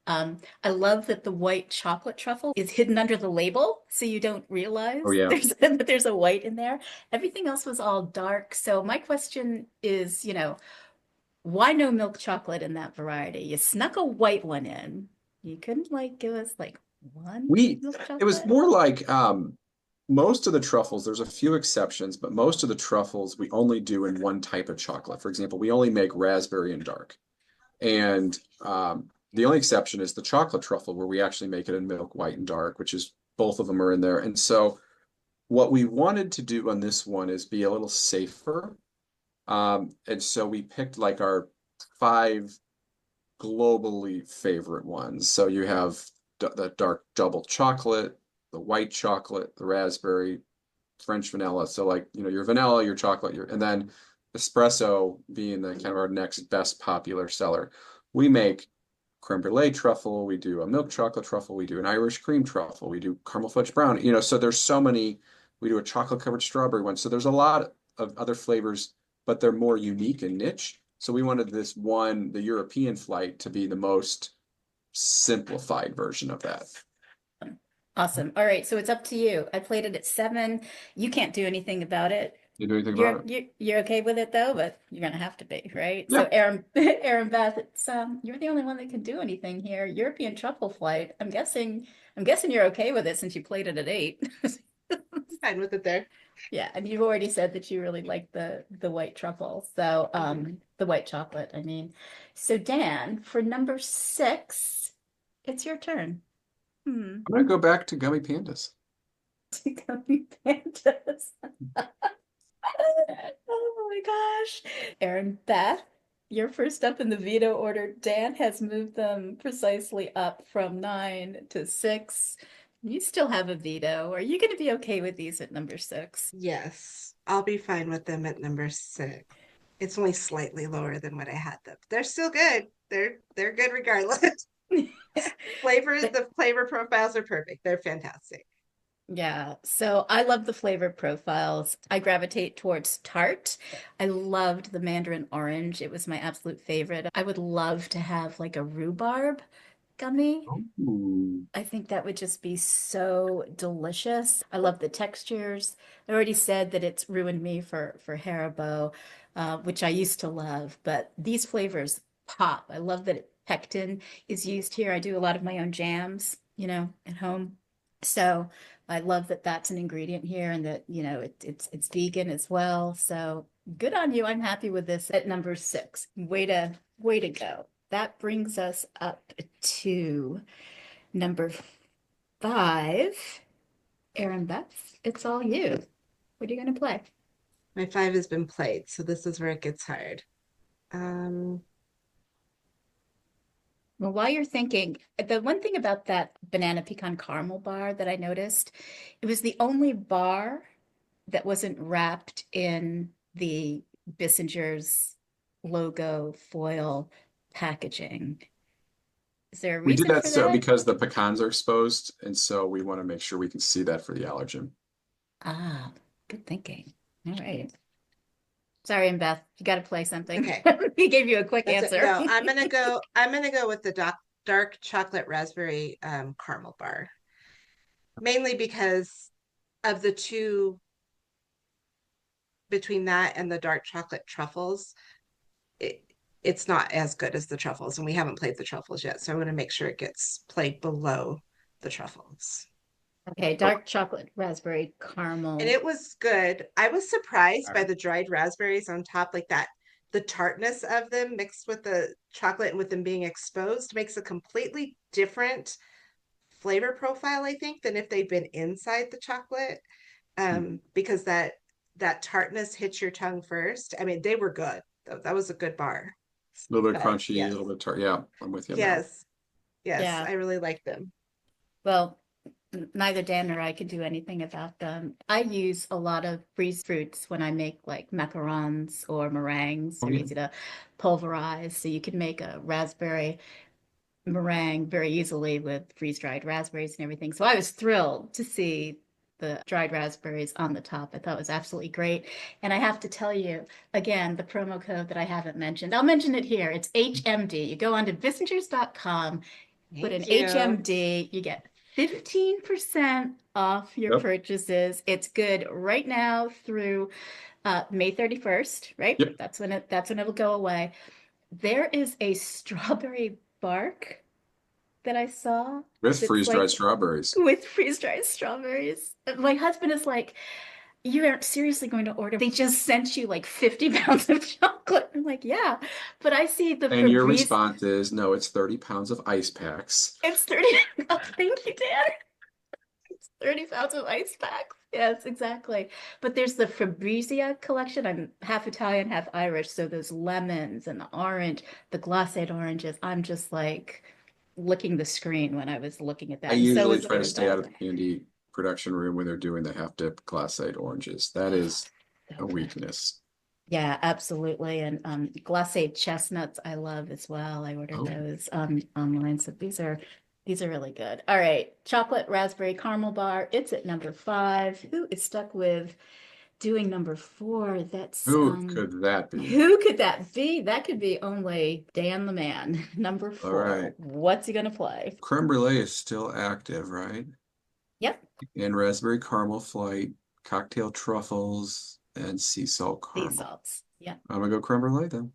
I love that the white chocolate truffle is hidden under the label, so you don't Oh realize yeah. there's a white in there. Everything else was all dark. So my question is, why no milk chocolate in that variety? You snuck a white one in. You couldn't like give us like one We milk it was chocolate? more like most of the truffles, there's a few exceptions, but most of the truffles we only do in one type of chocolate. For example, we only make raspberry and dark. And the only exception is the chocolate truffle, where we actually make it in milk, white, and dark, which is both of them are in there. And so what we wanted to do on this one is be a little safer. And so we picked like our 5 globally favorite ones. So you have the dark double chocolate, the white chocolate, the raspberry, French vanilla. So like, your vanilla, your chocolate, and then espresso being the kind of our next best popular seller. We make creme brulee truffle, we do a milk chocolate truffle, we do an Irish cream truffle, we do caramel fudge brown, so there's so many, we do a chocolate covered strawberry one. So there's a lot of other flavors, but they're more unique and niche. So we wanted this one, the European flight, to be the most simplified version of that. Awesome. All right, so it's up to you. I played it at 7. You can't do anything about it. You do anything You're about it? you're okay with it though, but you're gonna have to be, right? So Yeah. Erinbeth, it's you're the only one that can do anything here. European truffle flight. I'm guessing you're okay with it since you played it at 8. Fine with it there. Yeah, and you've already said that you really like the white truffle. So the white chocolate, I mean. So Dan, for number 6, it's your turn. Hmm. I'm gonna go back to gummy pandas. Gummy pandas. Oh my gosh. Erinbeth, you're first up in the veto order. Dan has moved them precisely up from 9 to 6. You still have a veto. Are you going to be okay with these at number 6? Yes, I'll be fine with them at number 6. It's only slightly lower than what I had them. They're still good. They're good regardless. The flavor profiles are perfect. They're fantastic. Yeah, so I love the flavor profiles. I gravitate towards tart. I loved the mandarin orange. It was my absolute favorite. I would love to have like a rhubarb gummy. Ooh. I think that would just be so delicious. I love the textures. I already said that it's ruined me for Haribo, which I used to love, but these flavors pop. I love that pectin is used here. I do a lot of my own jams, at home. So I love that that's an ingredient here and that, it's vegan as well. So good on you. I'm happy with this at number 6. Way to go. That brings us up to number 5. Erinbeth, it's all you. What are you going to play? My 5 has been played, so this is where it gets hard. Um, Well, while you're thinking, the one thing about that banana pecan caramel bar that I noticed, it was the only bar that wasn't wrapped in the Bissinger's logo foil packaging. Is there a We did reason that for so that? because the pecans are exposed, and so we want to make sure we can see that for the allergen. Ah, good thinking. All right. Sorry, Beth, you got to play something. okay, He gave you a quick that's it. answer. No, I'm gonna go with the dark chocolate raspberry caramel bar, mainly because of the two between that and the dark chocolate truffles. It, it's not as good as the truffles, and we haven't played the truffles yet, so I'm going to make sure it gets played below the truffles. Okay, Oh, dark chocolate raspberry And caramel. it was good. I was surprised by the dried raspberries on top, like that. The tartness of them mixed with the chocolate and with them being exposed makes a completely different flavor profile, I think, than if they'd been inside the chocolate. Because that tartness hits your tongue first. I mean, they were good. That was a good bar. A little bit But crunchy, a yes, little bit tart. Yeah, I'm with you on that one. yes, yes, Yeah. I really like them. Well, neither Dan nor I could do anything about them. I use a lot of freeze fruits when I make like macarons or meringues. Oh, They're yeah. easy to pulverize. So you can make a raspberry meringue very easily with freeze-dried raspberries and everything. So I was thrilled to see the dried raspberries on the top. I thought it was absolutely great. And I have to tell you, again, the promo code that I haven't mentioned, I'll mention it here. It's HMD. You go on to bissingers.com, put in Thank you. HMD, you get 15% off your Yep. purchases. It's good right now through May 31st, right? Yep. That's when it'll go away. There is a strawberry bark that I saw With that's freeze-dried like strawberries. with freeze-dried strawberries. My husband is like, you aren't seriously going to order. They just sent you like 50 pounds of chocolate. I'm like, yeah, but I see the And your Febreze. response is, no, it's 30 pounds of ice packs. It's 30. Oh, thank you, Dan. It's 30 pounds of ice packs. Yes, exactly. But there's the Fabricia collection. I'm half Italian, half Irish. So those lemons and the orange, the glacé oranges. I'm just like licking the screen when I was looking at I that. And so usually is try to stay out Erinbeth. of the candy production room when they're doing the half-dip glacéed oranges. That Oh, is so a good. weakness. Yeah, absolutely. And glacé chestnuts I love as well. I ordered Oh, those online. So these are really good. All right. Chocolate raspberry caramel bar. It's at number 5. Who is stuck with doing number 4? That's who could that be? who could that be? That could be only Dan the man. Number All 4. right. What's he gonna play? Creme brulee is still active, right? Yep. And raspberry caramel flight, cocktail truffles, and sea salt Sea caramel. salts. Yep. I'm gonna go creme brulee then.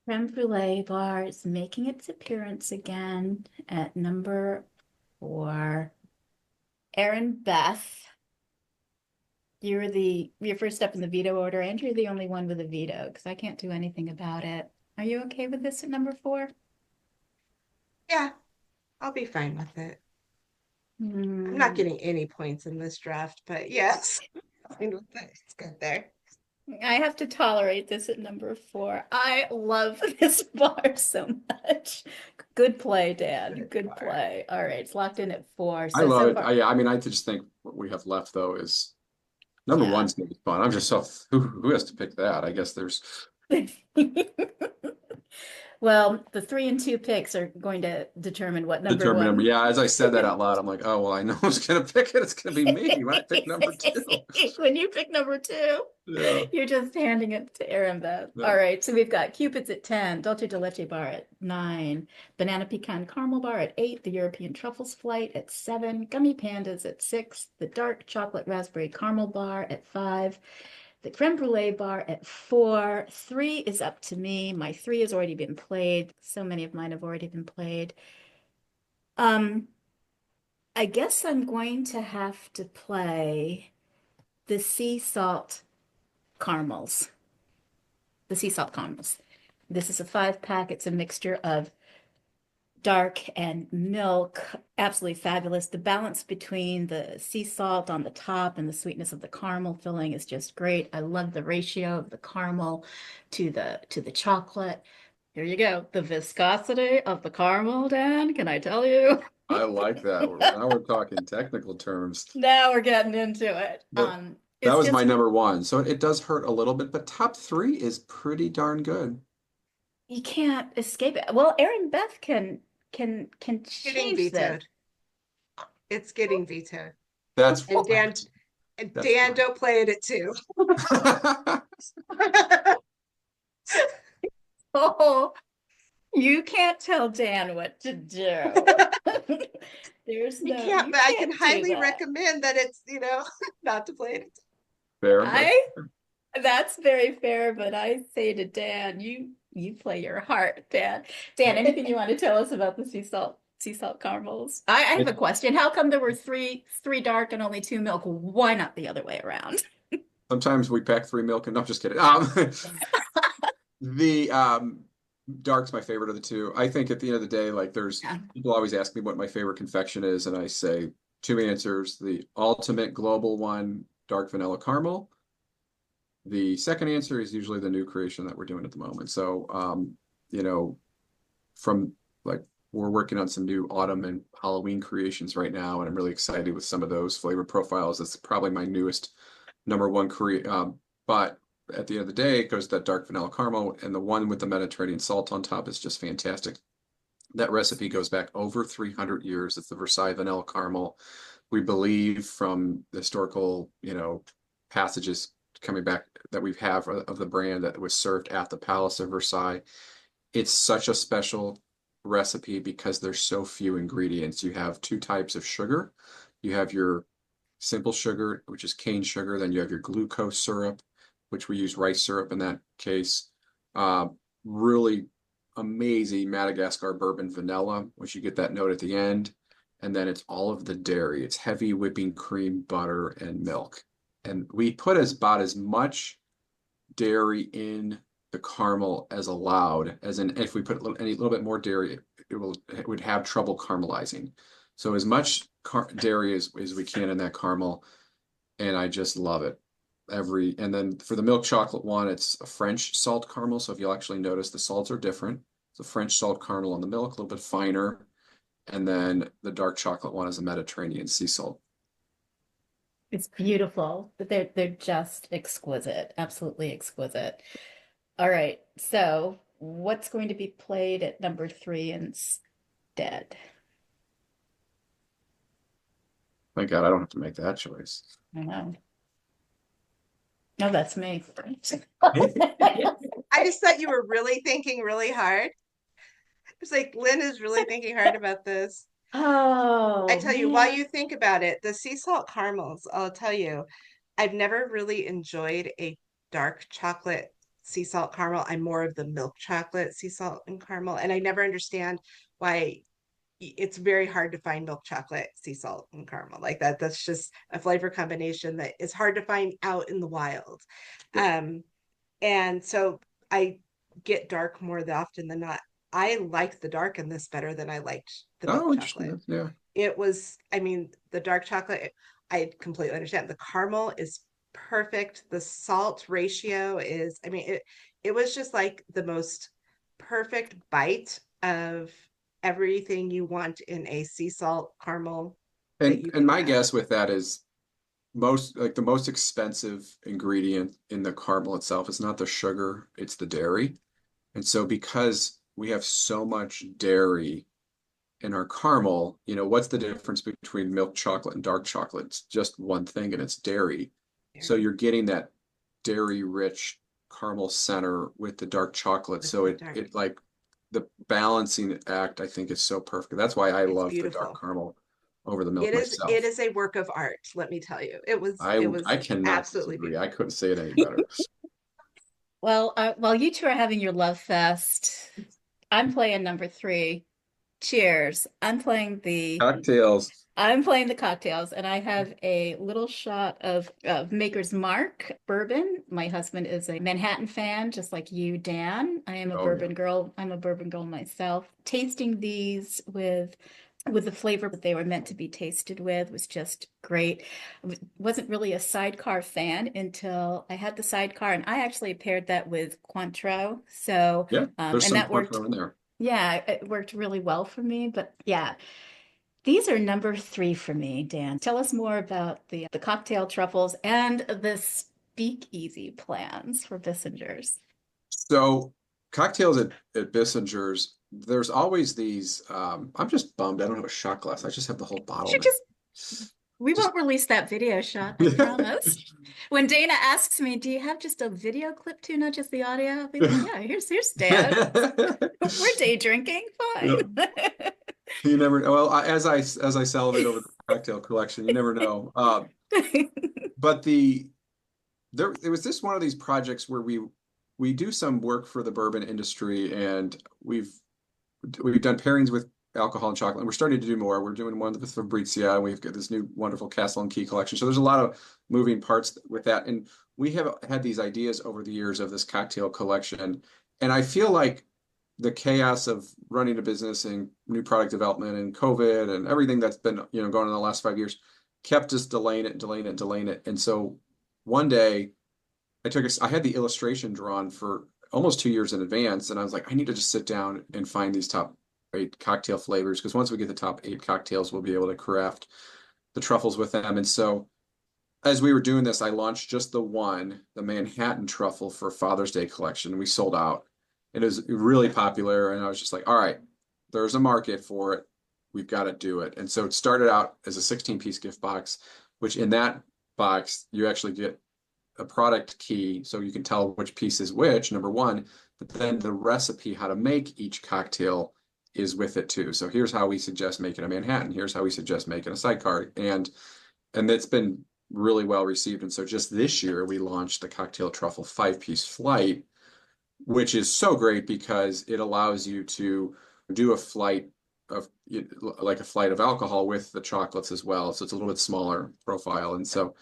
Creme brulee bar is making its appearance again at number 4. Erinbeth, you're first up in the veto order, and you're the only one with a veto because I can't do anything about it. Are you okay with this at number 4? Yeah, I'll be fine with it. I'm not Hmm. getting any points in this draft, but yes, fine with it. It's good there. I have to tolerate this at number 4. I love this bar so much. Good play, Dan. Good Good bar. play. All right, it's locked in at 4. I So love so it. far, I mean, I just think what we have left though is number yeah. one's gonna be fun. I'm just so who has to pick that? I guess there's Well, the 3 and 2 picks are going to determine what number determined number. 1. Yeah, as I said that out loud, I'm like, oh well, I know who's gonna pick it. It's gonna be me when I pick number two. When you pick number 2, Yeah. you're just handing it to Erinbeth. All Yeah. right, so we've got Cupid's at 10, Dolce de Leche bar at 9, Banana Pecan Caramel bar at 8, the European Truffles Flight at 7, Gummy Pandas at 6, the Dark Chocolate Raspberry Caramel bar at 5, the Creme Brulee bar at 4. 3 is up to me. My 3 has already been played. So many of mine have already been played. Um, I guess I'm going to have to play the sea salt caramels. The sea salt caramels. This is a 5-pack. It's a mixture of dark and milk. Absolutely fabulous. The balance between the sea salt on the top and the sweetness of the caramel filling is just great. I love the ratio of the caramel to the chocolate. Here you go. The viscosity of the caramel, Dan, can I tell you? I like that. Now we're talking technical terms. Now we're getting into it. That that It's was my just number one. So it does hurt a little bit, but top three is pretty darn good. you can't escape it. Well, Erin Beth can Getting change that. vetoed. It's getting vetoed. That's And Dan fine. and That's Dan fine. don't play it at 2. Oh, you can't tell Dan what to do. You can't, You but I can can't do highly that. recommend that it's, not to play it. Fair. I That's very fair, but I say to Dan, you play your heart, Dan. Dan, anything you want to tell us about the sea salt caramels? I have a It, question. How come there were three dark and only 2 milk? Why not the other way around? sometimes we pack three milk and no, I'm just kidding. The dark's my favorite of the two. I think at the end of the day, like there's Yeah. people always ask me what my favorite confection is, and I say two answers. The ultimate global one, dark vanilla caramel. The second answer is usually the new creation that we're doing at the moment. So you know, from like we're working on some new autumn and Halloween creations right now, and I'm really excited with some of those flavor profiles. That's probably my newest number one but at the end of the day, it goes that dark vanilla caramel, and the one with the Mediterranean salt on top is just fantastic. That recipe goes back over 300 years. It's the Versailles vanilla caramel. We believe from the historical, passages coming back that we have of the brand that was served at the Palace of Versailles. It's such a special recipe because there's so few ingredients. You have two types of sugar. You have your simple sugar, which is cane sugar. Then you have your glucose syrup, which we use rice syrup in that case. Really amazing Madagascar bourbon vanilla, which you get that note at the end. And then it's all of the dairy. It's heavy whipping cream, butter, and milk. And we put about as much dairy in the caramel as allowed, as in if we put a little bit more dairy, it would have trouble caramelizing. So as much dairy as we can in that caramel, and I just love it. And then for the milk chocolate one, it's a French salt caramel. So if you'll actually notice, the salts are different. It's a French salt caramel on the milk, a little bit finer. And then the dark chocolate one is a Mediterranean sea salt. It's beautiful, but they're just exquisite, absolutely exquisite. All right, so what's going to be played at number 3 instead? Thank God I don't have to make that choice. I know. No, that's me. I just thought you were really thinking really hard. It's like Lynn is really thinking hard about this. I Oh tell you, while man. you think about it, the sea salt caramels, I'll tell you, I've never really enjoyed a dark chocolate sea salt caramel. I'm more of the milk chocolate sea salt and caramel, and I never understand why it's very hard to find milk chocolate sea salt and caramel like that. That's just a flavor combination that is hard to find out in the wild. Um, and so I get dark more often than not. I liked the dark in this better than I liked the milk Oh, chocolate. interesting. Yeah. It was, I mean, the dark chocolate, I completely understand. The caramel is perfect. The salt ratio is, I mean, it was just like the most perfect bite of everything you want in a sea salt caramel that And you and can my have. guess with that is the most expensive ingredient in the caramel itself is not the sugar, it's the dairy. And so because we have so much dairy in our caramel, what's the difference between milk chocolate and dark chocolate? It's just one thing and it's dairy. So Dairy you're getting that dairy rich caramel center with the dark chocolate. with So the dark. it like the balancing act, I think, is so perfect. That's why I It's love the dark beautiful. caramel over the milk It myself. is a work of art, let me tell you. I It I was cannot absolutely disagree. I beautiful. couldn't say it any better. Well, while you two are having your love fest, I'm playing number 3. Cheers. Cocktails. I'm playing the cocktails, and I have a little shot of Maker's Mark bourbon. My husband is a Manhattan fan, just like you, Dan. I am a Oh yeah. bourbon girl. I'm a bourbon girl myself. Tasting these with the flavor that they were meant to be tasted with was just great. Wasn't really a sidecar fan until I had the sidecar, and I actually paired that with Cointreau. So, Yeah. There's and some that worked. Cointreau in there. Yeah, it worked really well for me. But yeah, these are number 3 for me, Dan. Tell us more about the cocktail truffles and the speakeasy plans for Bissinger's. So cocktails at Bissinger's, there's always these. I'm just bummed I don't have a shot glass. I just have the whole bottle Should now. just We Just won't release that video shot, I promise. When Dana asks me, "Do you have just a video clip too, not just the audio?" I'll be like, "Yeah, here's Dan. We're day drinking, fine." Yep. You never know. Well, as I salivate over the cocktail collection, you never know. But there it was this one of these projects where we do some work for the bourbon industry, and we've done pairings with alcohol and chocolate, and we're starting to do more. We're doing one with Fabrizia, and we've got this new wonderful Castle and Key collection. So there's a lot of moving parts with that, and we have had these ideas over the years of this cocktail collection, and I feel like the chaos of running a business and new product development and COVID and everything that's been going on in the last 5 years kept us delaying it, delaying it, delaying it. And so one day I had the illustration drawn for almost 2 years in advance. And I was like, I need to just sit down and find these top 8 cocktail flavors, because once we get the top 8 cocktails, we'll be able to craft the truffles with them. And so as we were doing this, I launched just the Manhattan truffle for Father's Day collection. We sold out. It was really popular, and I was just like, all right, there's a market for it. We've got to do it. And so it started out as a 16-piece gift box, which in that box, you actually get a product key so you can tell which piece is which, number one, but then the recipe, how to make each cocktail is with it too. So here's how we suggest making a Manhattan. Here's how we suggest making a sidecar. And it's been really well received. And so just this year, we launched the Cocktail Truffle 5-piece flight, which is so great because it allows you to do a flight of like a flight of alcohol with the chocolates as well. So it's a little bit smaller profile. And so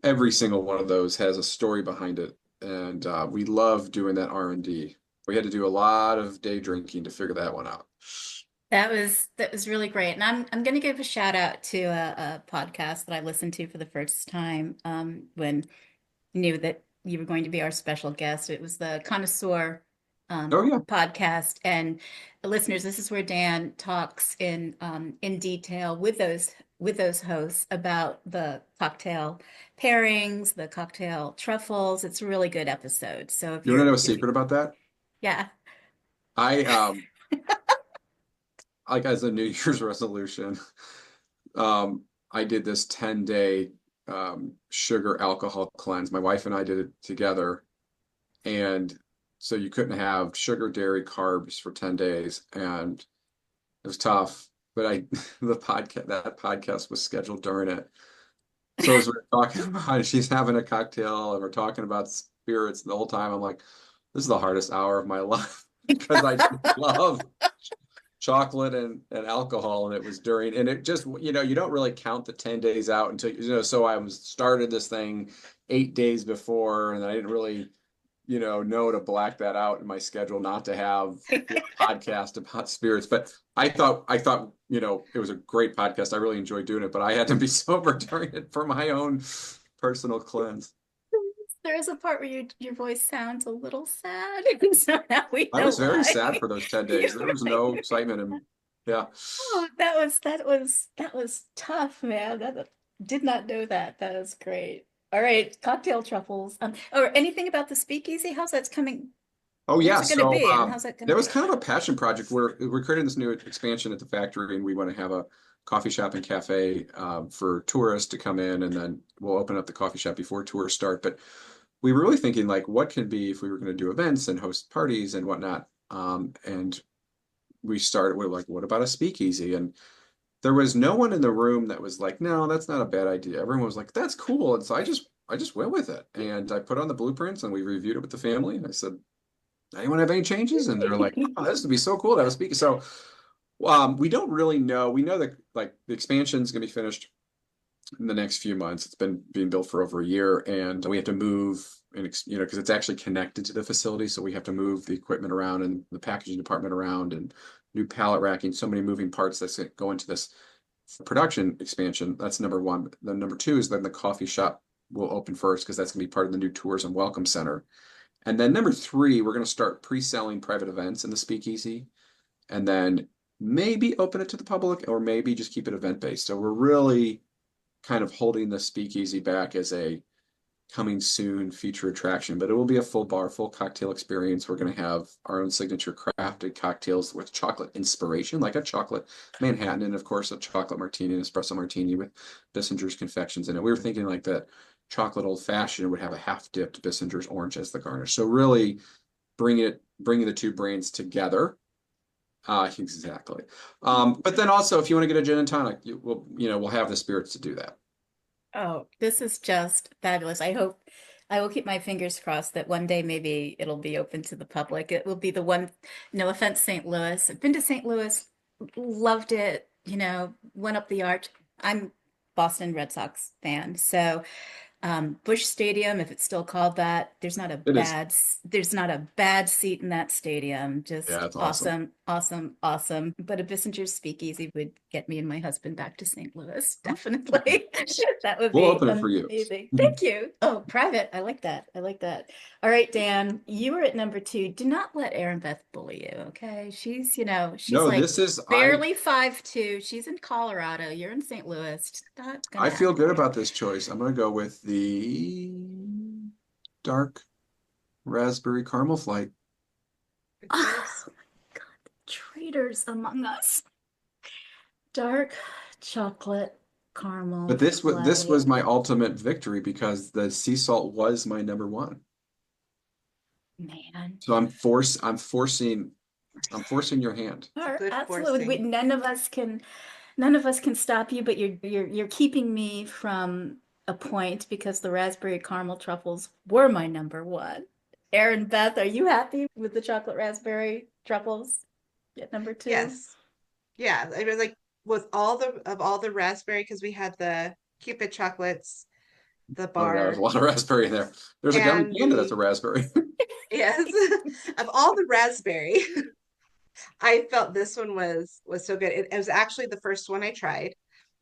every single one of those has a story behind it. And we love doing that R&D. We had to do a lot of day drinking to figure that one out. That was really great. And I'm going to give a shout out to a podcast that I listened to for the first time when I knew that you were going to be our special guest. It was the Connoisseur Oh yeah. podcast. And listeners, this is where Dan talks in detail with those hosts about the cocktail pairings, the cocktail truffles. It's a really good episode. So You want to know a secret about that? yeah. I like as a New Year's resolution, I did this 10-day sugar alcohol cleanse. My wife and I did it together. And so you couldn't have sugar, dairy, carbs for 10 days. And it was tough. But that podcast was scheduled during it. So as we're talking about it, she's having a cocktail and we're talking about spirits the whole time. I'm like, this is the hardest hour of my life because I just love chocolate and alcohol. And it was during, and it just, you don't really count the 10 days out until, so I was started this thing 8 days before, and I didn't really, know to black that out in my schedule, not to have a podcast about spirits. But I thought, it was a great podcast. I really enjoyed doing it, but I had to be sober during it for my own personal cleanse. There is a part where your voice sounds a little sad. So now we I know was very why. sad for those 10 days. There was no excitement, and yeah. Oh, that was tough, man. That did not know that. That is great. All right, cocktail truffles. Or anything about the speakeasy? How's that's coming? Oh Where's yeah, it going to so be, and how's that going to that was be? kind of a passion project. We're creating this new expansion at the factory, and we want to have a coffee shop and cafe for tourists to come in, and then we'll open up the coffee shop before tourists start. But we were really thinking like, what could be if we were going to do events and host parties and whatnot. And we started with like, what about a speakeasy? And there was no one in the room that was like, no, that's not a bad idea. Everyone was like, that's cool. And so I just went with it, and I put on the blueprints and we reviewed it with the family. And I said, anyone have any changes? And they're like, oh, this would be so cool to have a speaker. So we don't really know. We know that like the expansion is going to be finished in the next few months. It's been being built for over a year, and we have to move, and because it's actually connected to the facility, so we have to move the equipment around and the packaging department around and new pallet racking. So many moving parts that go into this production expansion. That's number one. But then number two is then the coffee shop will open first because that's going to be part of the new tours and welcome center. And then number three, we're going to start pre-selling private events in the speakeasy, and then maybe open it to the public, or maybe just keep it event-based. So we're really kind of holding the speakeasy back as a coming soon feature attraction, but it will be a full bar, full cocktail experience. We're going to have our own signature crafted cocktails with chocolate inspiration, like a chocolate Manhattan, and of course a chocolate martini, an espresso martini with Bissinger's confections in it. We were thinking like that chocolate old fashioned would have a half dipped Bissinger's orange as the garnish. So really bringing the two brands together. Exactly. But then also, if you want to get a gin and tonic, we'll have the spirits to do that. Oh, this is just fabulous. I will keep my fingers crossed that one day maybe it'll be open to the public. It will be the one, no offense, St. Louis. I've been to St. Louis, loved it, went up the arch. I'm Boston Red Sox fan. So Bush Stadium, if it's still called that. It is. There's not a bad seat in that stadium. Yeah, Just it's awesome. awesome, awesome, awesome. But a Bissinger's Speakeasy would get me and my husband back to St. Louis, definitely. That would We'll be open it for you. amazing. Thank you. Oh, private. I like that. I like that. All right, Dan, you were at number two. Do not let Erinbeth bully you, okay? She's No, like this is barely 5'2". She's in Colorado. You're in St. Louis. It's not gonna I feel happen good here. about this choice. I'm gonna go with the dark raspberry caramel flight. Good Oh, choice. God, traitors among us. Dark chocolate But caramel this was flight. my ultimate victory because the sea salt was my number one. Man. So I'm forcing your hand. It's a good Absolutely. forcing. None of us can stop you, but you're keeping me from a point because the raspberry caramel truffles were my number one. Erin, Beth, are you happy with the chocolate raspberry truffles at number two? Yes. Yeah. I was like with all the raspberry because we had the Cupid chocolates, the Oh yeah, there's a bar, lot of raspberry in there. There's a gummy and panda that's a the raspberry. yes, of all the raspberry, I felt this one was so good. It was actually the first one I tried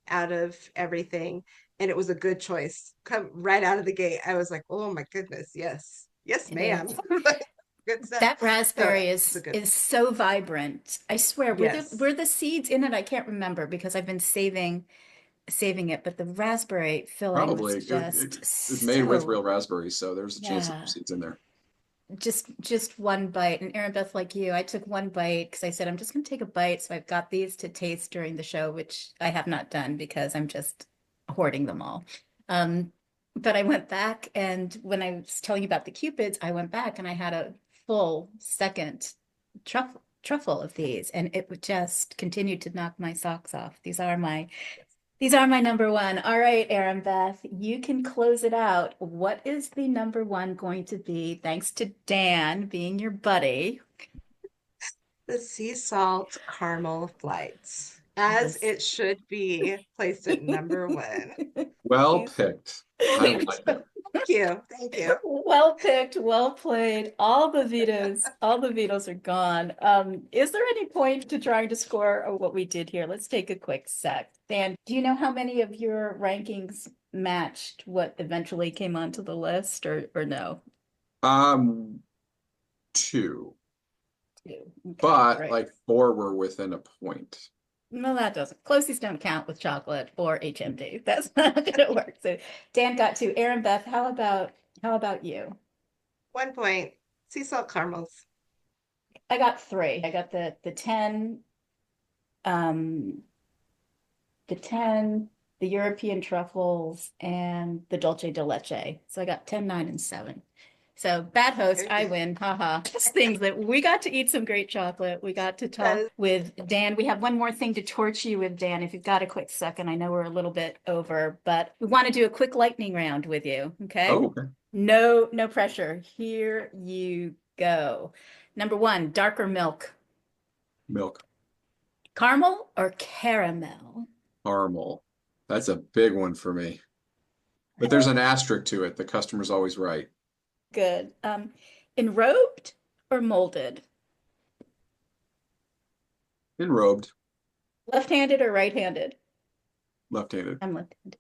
out of everything, and it was a good choice. Come right out of the gate, I was like, "Oh my goodness, yes, yes, It ma'am." is. Good stuff. That So raspberry it's a good is so vibrant. I swear, yes. were the seeds in it? I can't remember because I've been saving it, but the raspberry filling was Probably it just was made with so real raspberries, so there's a chance that yeah. there's seeds in there. Just one bite. And Erin Beth, like you, I took one bite because I said I'm just gonna take a bite. So I've got these to taste during the show, which I have not done because I'm just hoarding them all. Um, but I went back and when I was telling you about the Cupids, I went back and I had a full second truffle of these, and it would just continued to knock my socks off. These are my number one. All right, Aaron Beth, you can close it out. What is the number one going to be, thanks to Dan being your buddy? The sea salt caramel flights, as This. it should be placed at number one. Well He's picked. I like it. Thank you. Thank you. well picked, well played. All the vetoes are gone. Is there any point to trying to score what we did here? Let's take a quick sec. Dan, do you know how many of your rankings matched what eventually came onto the list or no? Um, two, Two. Okay, all but right. like four were within a point. No, that doesn't. Closies don't count with chocolate or HMD. That's not gonna work. So Dan got two. Aaron Beth, how about you? 1 point. Sea salt caramels. I got three. I got um the 10, the European truffles, and the Dulce de Leche. So I got 10, 9, and 7. So bad host, Very I good. win. Haha. Just things that we got to eat some great chocolate. We got to That talk is with Dan. We have one more thing to torch you with, Dan, if you've got a quick second. I know we're a little bit over, but we want to do a quick lightning round with you. Okay. Oh, okay. No pressure. Here you go. Number one, darker milk. Milk, Caramel or caramel? caramel. That's a big one for me. But there's an asterisk to it. The customer's always right. Good. Enrobed or molded? Enrobed, Left-handed or right-handed? left-handed, I'm left-handed.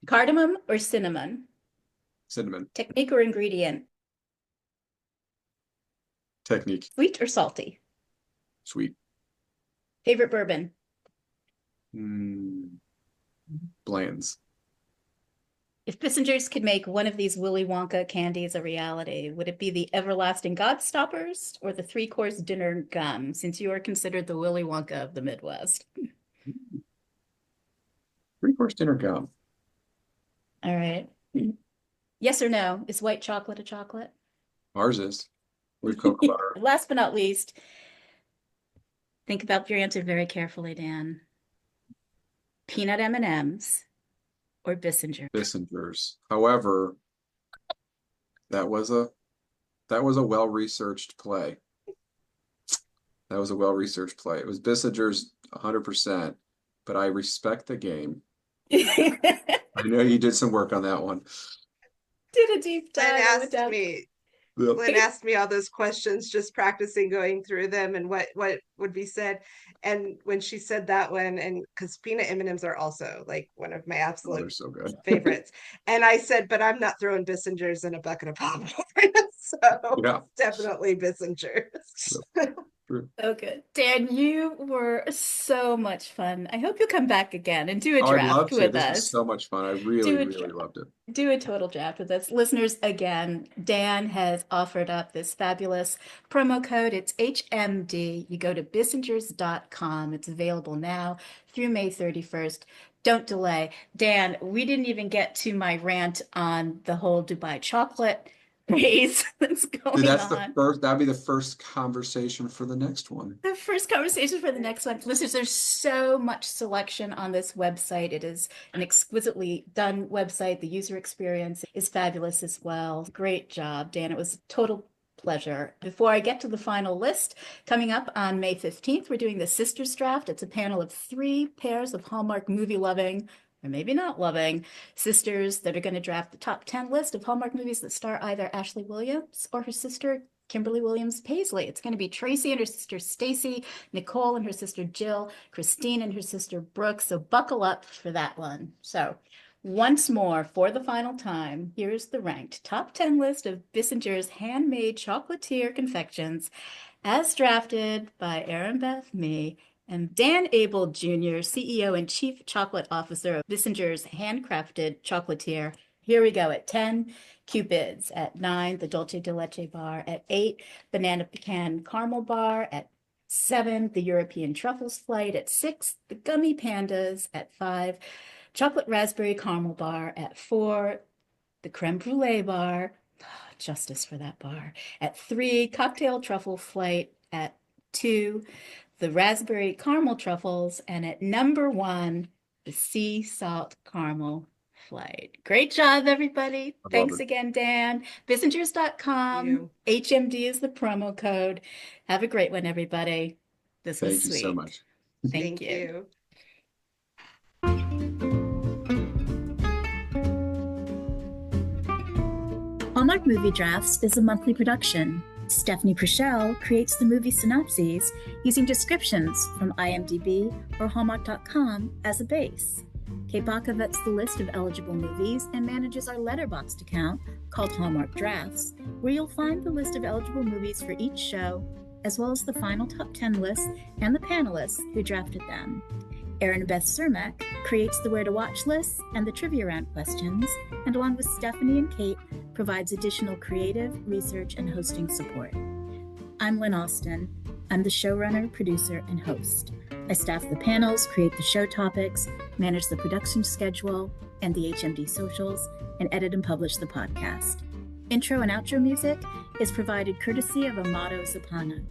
Cardamom or cinnamon? cinnamon, Technique or ingredient? technique, Sweet or salty? sweet. Favorite bourbon? Mm, blands. If Bissingers could make one of these Willy Wonka candies a reality, would it be the everlasting Gobstoppers or the three-course dinner gum, since you are considered the Willy Wonka of the Midwest? Three-course dinner gum. All right. Yes or no, is white chocolate a chocolate? Ours is with cocoa butter. Last but not least, think about your answer very carefully, Dan. Peanut M&Ms or Bissinger? Bissingers. However, that was a that was a well-researched play. That was a well-researched play. It was Bissingers 100%, but I respect the game. I know you did some work on that one. did a deep Lynn dive. I went asked down. me, Yep. Lynn asked me all those questions, just practicing going through them and what would be said. And when she said that one, and because peanut M&Ms are also like one of my Oh, absolute they're so good. favorites, and I said, but I'm not throwing Bissingers in a bucket of popcorn, so Yeah. definitely Bissingers. True. So good. Dan, you were so much fun. I hope you'll come back again and do a Oh, I'd love draft to. with This was us. so much fun. I really, Do a really draft. loved it. Do a total draft with us. Listeners, again, Dan has offered up this fabulous promo code. It's HMD. You go to bissingers.com. It's available now through May 31st. Don't delay. Dan, we didn't even get to my rant on the whole Dubai chocolate race that's Dude, going that's the on. first, that'd be the first conversation for the next one. The first conversation for the next one. Listeners, there's so much selection on this website. It is an exquisitely done website. The user experience is fabulous as well. Great job, Dan. It was a total pleasure. Before I get to the final list, coming up on May 15th, we're doing the Sisters Draft. It's a panel of 3 pairs of Hallmark movie loving, or maybe not loving, sisters that are going to draft the top 10 list of Hallmark movies that star either Ashley Williams or her sister Kimberly Williams Paisley. It's going to be Tracy and her sister Stacy, Nicole and her sister Jill, Christine and her sister Brooke. So buckle up for that one. So once more, for the final time, here's the ranked top 10 list of Bissinger's handmade chocolatier confections as drafted by Erinbeth, me, and Dan Abel Jr., CEO and Chief Chocolate Officer of Bissinger's Handcrafted Chocolatier. Here we go at 10, Cupids; at 9, the Dolce de Leche bar; at 8, banana pecan caramel bar; at 7, the European Truffles flight; at 6, the gummy pandas; at 5, chocolate raspberry caramel bar; at 4, the creme brulee bar. Justice for that bar. At 3, cocktail truffle flight; at 2, the raspberry caramel truffles; and at number 1, the sea salt caramel flight. Great job, everybody. I love Thanks it. again, Dan. Bissingers.com. You. HMD is the promo code. Have a great one, everybody. This was Thank you so sweet. much. Thank you. Hallmark Movie Drafts is a monthly production. Stephanie Purcell creates the movie synopses using descriptions from IMDb or Hallmark.com as a base. Kate Baca vets the list of eligible movies and manages our Letterboxd account called Hallmark Drafts, where you'll find the list of eligible movies for each show, as well as the final top 10 list and the panelists who drafted them. Erinbeth Cermak creates the Where to Watch lists and the trivia round questions, and along with Stephanie and Kate, provides additional creative, research, and hosting support. I'm Lynn Austin. I'm the showrunner, producer, and host. I staff the panels, create the show topics, manage the production schedule and the HMD socials, and edit and publish the podcast. Intro and outro music is provided courtesy of Amato Zapana.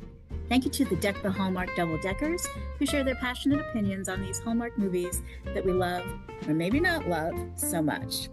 Thank you to the Deck the Hallmark Double-Deckers, who share their passionate opinions on these Hallmark movies that we love, or maybe not love, so much.